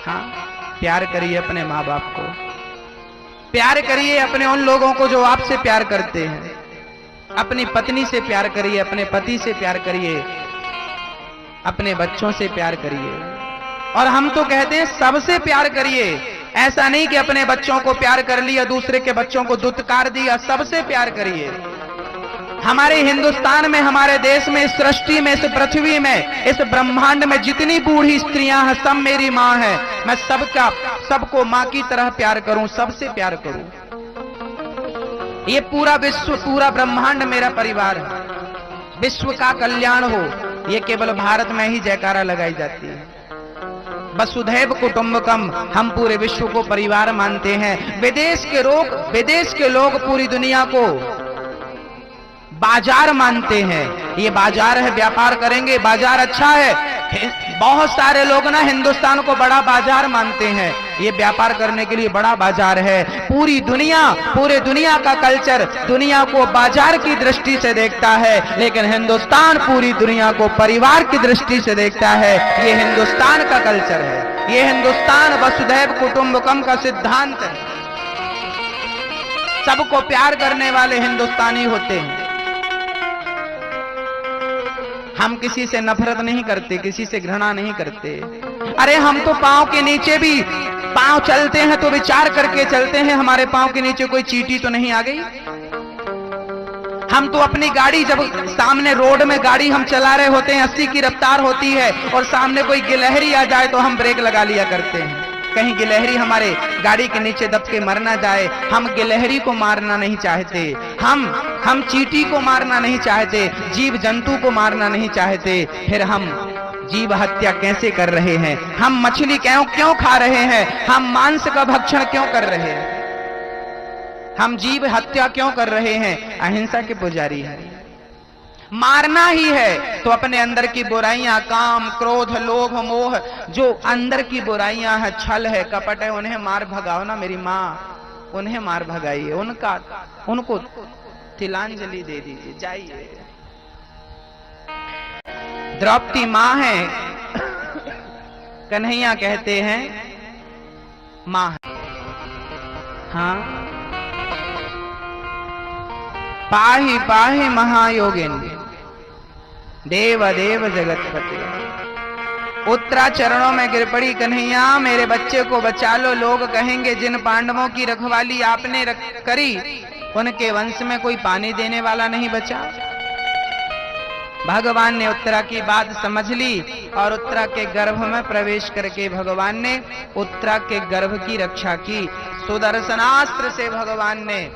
हाँ, प्यार करिए अपने माँ बाप को, प्यार करिए अपने उन लोगों को जो आपसे प्यार करते हैं। अपनी पत्नी से प्यार करिए, अपने पति से प्यार करिए, अपने बच्चों से प्यार करिए। और हम तो कहते हैं सबसे प्यार करिए। ऐसा नहीं कि अपने बच्चों को प्यार कर लिया, दूसरे के बच्चों को दुत्कार दिया। सबसे प्यार करिए। हमारे हिंदुस्तान में, हमारे देश में, इस सृष्टि में, इस पृथ्वी में, इस ब्रह्मांड में जितनी बूढ़ी स्त्रियां हैं, सब मेरी माँ है। मैं सबको माँ की तरह प्यार करूं, सबसे प्यार करूं। ये पूरा विश्व, पूरा ब्रह्मांड मेरा परिवार है। विश्व का कल्याण हो, ये केवल भारत में ही जयकारा लगाई जाती है। वसुधैव कुटुंबकम, हम पूरे विश्व को परिवार मानते हैं। विदेश के लोग पूरी दुनिया को बाजार मानते हैं। ये बाजार है, व्यापार करेंगे, बाजार अच्छा है। बहुत सारे लोग ना हिंदुस्तान को बड़ा बाजार मानते हैं, ये व्यापार करने के लिए बड़ा बाजार है। पूरी दुनिया, पूरे दुनिया का कल्चर दुनिया को बाजार की दृष्टि से देखता है, लेकिन हिंदुस्तान पूरी दुनिया को परिवार की दृष्टि से देखता है। ये हिंदुस्तान का कल्चर है, ये हिंदुस्तान वसुधैव कुटुंबकम का सिद्धांत है। सबको प्यार करने वाले हिंदुस्तानी होते हैं। हम किसी से नफरत नहीं करते, किसी से घृणा नहीं करते। अरे हम तो पांव के नीचे भी, पांव चलते हैं तो विचार करके चलते हैं, हमारे पांव के नीचे कोई चींटी तो नहीं आ गई। हम तो अपनी गाड़ी, जब सामने रोड में गाड़ी हम चला रहे होते हैं, 80 की रफ्तार होती है, और सामने कोई गिलहरी आ जाए तो हम ब्रेक लगा लिया करते हैं, कहीं गिलहरी हमारे गाड़ी के नीचे दब के मर ना जाए। हम गिलहरी को मारना नहीं चाहते, हम चींटी को मारना नहीं चाहते, जीव जंतु को मारना नहीं चाहते। फिर हम जीव हत्या कैसे कर रहे हैं? हम मछली क्यों खा रहे हैं? हम मांस का भक्षण क्यों कर रहे हैं? हम जीव हत्या क्यों कर रहे हैं? अहिंसा के पुजारी हैं। मारना ही है तो अपने अंदर की बुराइयां, काम, क्रोध, लोभ, मोह, जो अंदर की बुराइयां है, छल है, कपट है, उन्हें मार भगाओ ना। मेरी माँ, उन्हें मार भगाइए, उनको तिलांजलि दे दीजिए, जाइए। द्रौपदी माँ है, कन्हैया कहते हैं माँ है। हाँ, पाहि पाहि महायोगिन देव देव जगतपति। उत्तरा चरणों में गिर पड़ी, कन्हैया मेरे बच्चे को बचा लो। लोग कहेंगे जिन पांडवों की रखवाली आपने करी उनके वंश में कोई पानी देने वाला नहीं बचा। भगवान ने उत्तरा की बात समझ ली और उत्तरा के गर्भ में प्रवेश करके भगवान ने उत्तरा के गर्भ की रक्षा की। सुदर्शनास्त्र से भगवान ने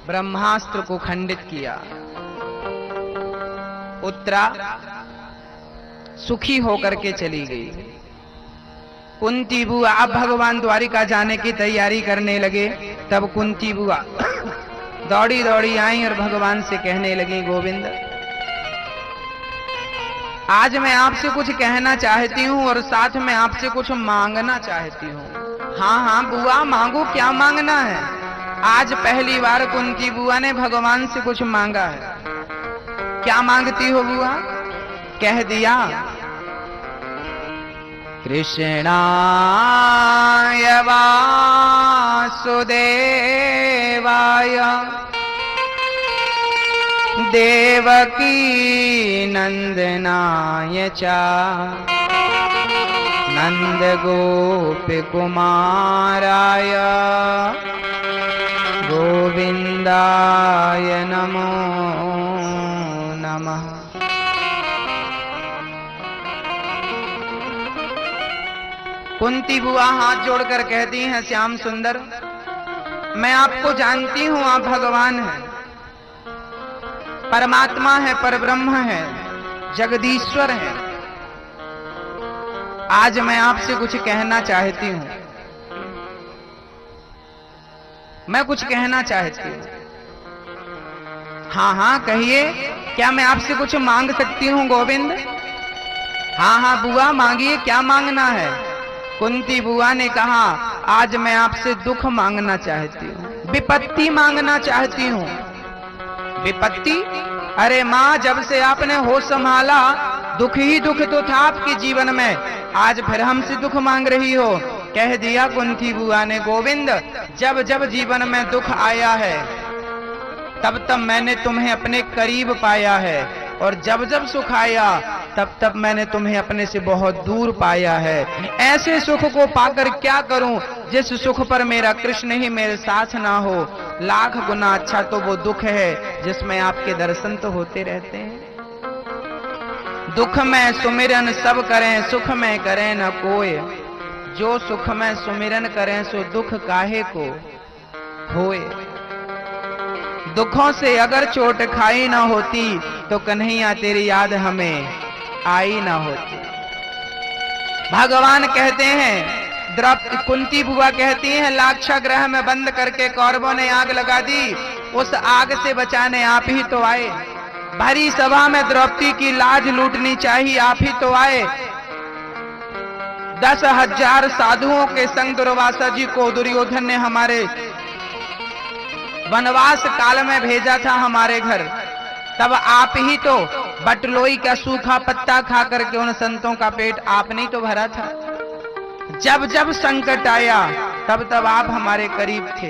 ब्रह्मास्त्र को खंडित किया। उत्तरा सुखी होकर के चली गई। कुंती बुआ, अब भगवान द्वारिका जाने की तैयारी करने लगे। तब कुंती बुआ दौड़ी दौड़ी आई और भगवान से कहने लगी, गोविंद आज मैं आपसे कुछ कहना चाहती हूँ और साथ में आपसे कुछ मांगना चाहती हूँ। हाँ हाँ बुआ, मांगो, क्या मांगना है? आज पहली बार कुंती बुआ ने भगवान से कुछ मांगा है। क्या मांगती हो बुआ? कह दिया, कृष्णाय वासुदेवाय देवकी नंदनाय च नंद गोपी कुमाराय गोविंदाय नमो नमः। कुंती बुआ हाथ जोड़कर कहती हैं, श्याम सुंदर मैं आपको जानती हूं, आप भगवान हैं, परमात्मा है, परब्रह्म है, जगदीश्वर है। आज मैं आपसे कुछ कहना चाहती हूं, मैं कुछ कहना चाहती हूं। हाँ हाँ कहिए, क्या मैं आपसे कुछ मांग सकती हूं गोविंद? हाँ हाँ बुआ मांगिए, क्या मांगना है? कुंती बुआ ने कहा, आज मैं आपसे दुख मांगना चाहती हूँ, विपत्ति मांगना चाहती हूँ। विपत्ति? अरे माँ, जब से आपने होश संभाला दुख ही दुख तो था आपके जीवन में, आज फिर हमसे दुख मांग रही हो? कह दिया कुंती बुआ ने, गोविंद जब जब जीवन में दुख आया है तब तब मैंने तुम्हें अपने करीब पाया है, और जब जब सुख आया तब तब मैंने तुम्हें अपने से बहुत दूर पाया है। ऐसे सुख को पाकर क्या करूं जिस सुख पर मेरा कृष्ण ही मेरे साथ ना हो। लाख गुना अच्छा तो वो दुख है जिसमें आपके दर्शन तो होते रहते हैं। दुख में सुमिरन सब करें, सुख में करें न कोई। जो सुख में सुमिरन करें सो दुख काहे को होए। दुखों से अगर चोट खाई ना होती तो कन्हैया तेरी याद हमें आई ना होती। भगवान कहते हैं, द्रौपदी कुंती बुआ कहती हैं, लाक्षागृह में बंद करके कौरवों ने आग लगा दी, उस आग से बचाने आप ही तो आए। भरी सभा में द्रौपदी की लाज लूटनी चाहिए, आप ही तो आए। 10,000 साधुओं के संग दुर्वासा जी को दुर्योधन ने हमारे वनवास काल में भेजा था हमारे घर, तब आप ही तो बटलोई का सूखा पत्ता खा करके उन संतों का पेट आपने ही तो भरा था। जब जब संकट आया तब तब आप हमारे करीब थे,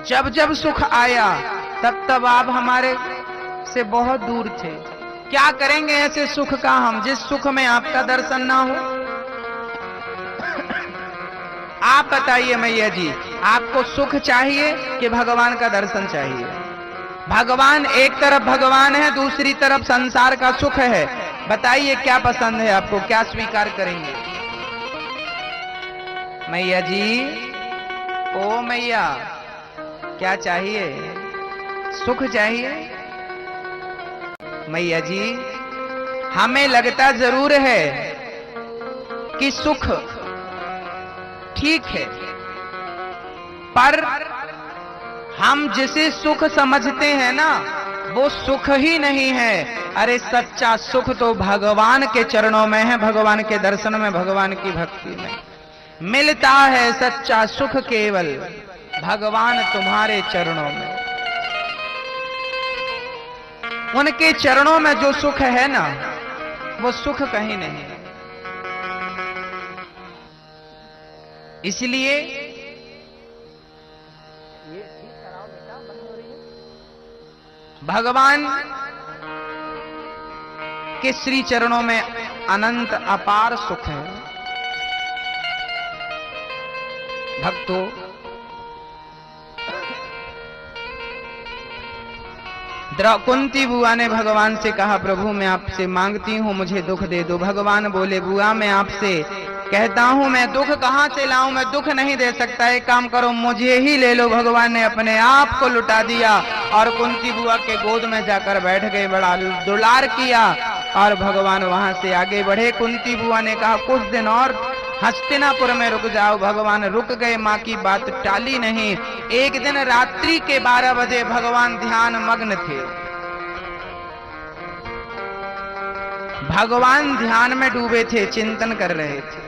जब जब सुख आया तब तब आप हमारे से बहुत दूर थे। क्या करेंगे ऐसे सुख का हम जिस सुख में आपका दर्शन ना हो? आप बताइए मैया जी, आपको सुख चाहिए कि भगवान का दर्शन चाहिए? भगवान एक तरफ भगवान है, दूसरी तरफ संसार का सुख है। बताइए क्या पसंद है आपको, क्या स्वीकार करेंगे? मैया जी, ओ मैया, क्या चाहिए? सुख चाहिए? मैया जी, हमें लगता जरूर है कि सुख ठीक है, पर हम जिसे सुख समझते हैं ना वो सुख ही नहीं है। अरे सच्चा सुख तो भगवान के चरणों में है, भगवान के दर्शन में, भगवान की भक्ति में मिलता है। सच्चा सुख केवल भगवान तुम्हारे चरणों में, उनके चरणों में जो सुख है ना, वो सुख कहीं नहीं है। इसलिए भगवान के श्री चरणों में अनंत अपार सुख है। भक्तों, कुंती बुआ ने भगवान से कहा, प्रभु मैं आपसे मांगती हूं मुझे दुख दे दो। भगवान बोले, बुआ मैं आपसे कहता हूं मैं दुख कहां से लाऊं, मैं दुख नहीं दे सकता, एक काम करो मुझे ही ले लो। भगवान ने अपने आप को लुटा दिया और कुंती बुआ के गोद में जाकर बैठ गए, बड़ा दुलार किया और भगवान वहां से आगे बढ़े। कुंती बुआ ने कहा कुछ दिन और हस्तिनापुर में रुक जाओ। भगवान रुक गए, मां की बात टाली नहीं। एक दिन रात्रि के 12 बजे भगवान ध्यान मग्न थे। भगवान ध्यान में डूबे थे, चिंतन कर रहे थे।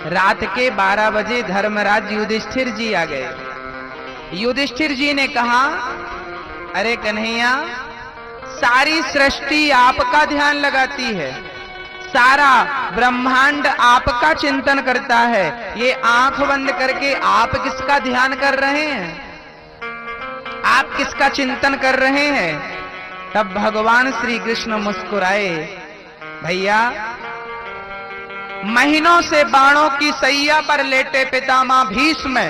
रात के 12 बजे धर्मराज युधिष्ठिर जी आ गए। युधिष्ठिर जी ने कहा, अरे कन्हैया, सारी सृष्टि आपका ध्यान लगाती है, सारा ब्रह्मांड आपका चिंतन करता है, ये आंख बंद करके आप किसका ध्यान कर रहे हैं, आप किसका चिंतन कर रहे हैं? तब भगवान श्री कृष्ण मुस्कुराए, भैया महीनों से बाणों की सैया पर लेटे पितामह भीष्म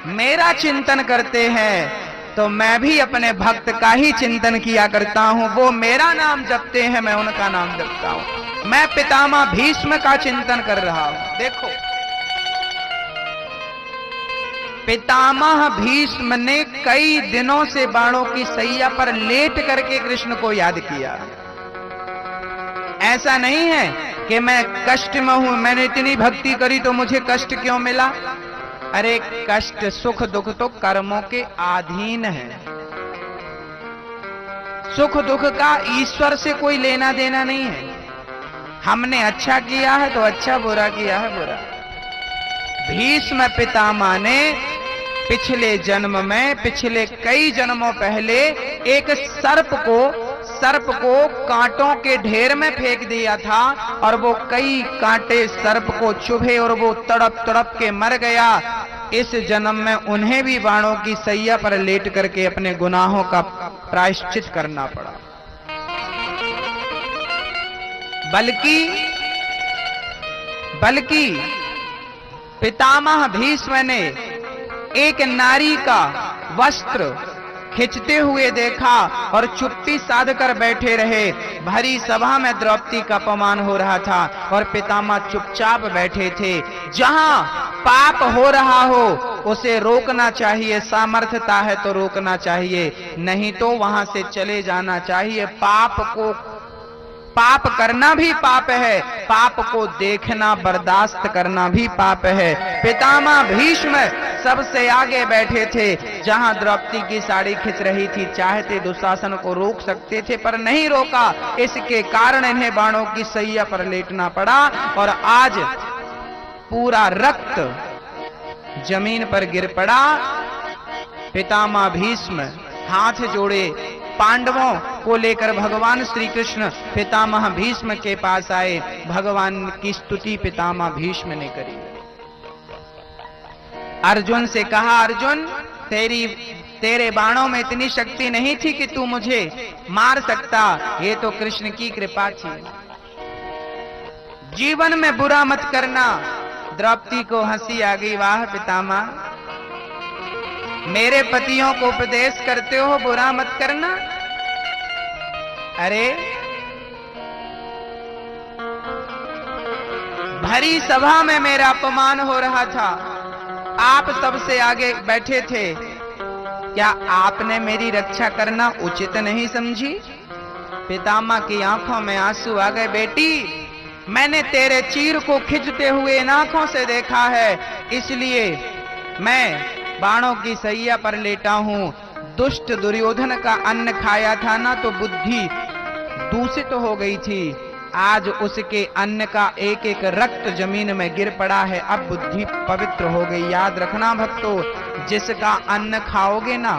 मेरा चिंतन करते हैं, तो मैं भी अपने भक्त का ही चिंतन किया करता हूं। वो मेरा नाम जपते हैं, मैं उनका नाम जपता हूं। मैं पितामह भीष्म का चिंतन कर रहा हूं। देखो, पितामह भीष्म ने कई दिनों से बाणों की सैया पर लेट करके कृष्ण को याद किया। ऐसा नहीं है कि मैं कष्ट में हूं, मैंने इतनी भक्ति करी तो मुझे कष्ट क्यों मिला। अरे कष्ट सुख दुख तो कर्मों के अधीन है। सुख दुख का ईश्वर से कोई लेना देना नहीं है। हमने अच्छा किया है तो अच्छा, बुरा किया है बुरा। भीष्म पितामह ने पिछले जन्म में, पिछले कई जन्मों पहले एक सर्प को कांटों के ढेर में फेंक दिया था और वो कई कांटे सर्प को चुभे और वो तड़प तड़प के मर गया। इस जन्म में उन्हें भी बाणों की सैया पर लेट करके अपने गुनाहों का प्रायश्चित करना पड़ा। बल्कि पितामह भीष्म ने एक नारी का वस्त्र खिंचते हुए देखा और चुप्पी साध कर बैठे रहे। भरी सभा में द्रौपदी का अपमान हो रहा था और पितामह चुपचाप बैठे थे। जहां पाप हो रहा हो उसे रोकना चाहिए, सामर्थ्यता है तो रोकना चाहिए, नहीं तो वहां से चले जाना चाहिए। पाप करना भी पाप है, पाप को देखना बर्दाश्त करना भी पाप है। पितामह भीष्म सबसे आगे बैठे थे। जहां द्रौपदी की साड़ी खिंच रही थी, चाहते दुशासन को रोक सकते थे पर नहीं रोका। इसके कारण इन्हें बाणों की सैया पर लेटना पड़ा और आज पूरा रक्त जमीन पर गिर पड़ा। पितामह भीष्म हाथ जोड़े पांडवों को लेकर भगवान श्री कृष्ण पितामह भीष्म के पास आए। भगवान की स्तुति पितामह भीष्म ने करी। अर्जुन से कहा, अर्जुन तेरे बाणों में इतनी शक्ति नहीं थी कि तू मुझे मार सकता, ये तो कृष्ण की कृपा थी। जीवन में बुरा मत करना। द्रौपदी को हंसी आ गई, वाह पितामह, मेरे पतियों को उपदेश करते हो बुरा मत करना। अरे भरी सभा में मेरा अपमान हो रहा था, आप सबसे आगे बैठे थे, क्या आपने मेरी रक्षा करना उचित नहीं समझी? पितामह की आंखों में आंसू आ गए। बेटी, मैंने तेरे चीर को खिंचते हुए इन आंखों से देखा है, इसलिए मैं बाणों की सैया पर लेटा हूं। दुष्ट दुर्योधन का अन्न खाया था ना, तो बुद्धि दूषित हो गई थी। आज उसके अन्न का एक एक रक्त जमीन में गिर पड़ा है, अब बुद्धि पवित्र हो गई। याद रखना भक्तों, जिसका अन्न खाओगे ना,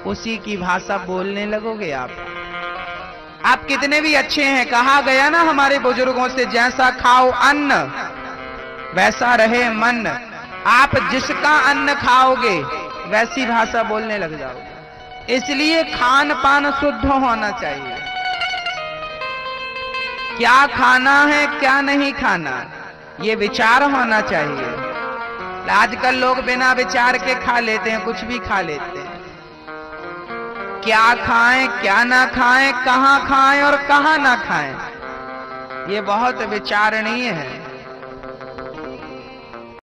उसी की भाषा बोलने लगोगे आप कितने भी अच्छे हैं, कहा गया ना हमारे बुजुर्गों से, जैसा खाओ अन्न वैसा रहे मन। आप जिसका अन्न खाओगे वैसी भाषा बोलने लग जाओगे। इसलिए खान पान शुद्ध होना चाहिए। क्या खाना है क्या नहीं खाना, ये विचार होना चाहिए। आजकल लोग बिना विचार के खा लेते हैं, कुछ भी खा लेते हैं। क्या खाएं क्या ना खाएं, कहां खाएं और कहां ना खाएं, ये बहुत विचारणीय है।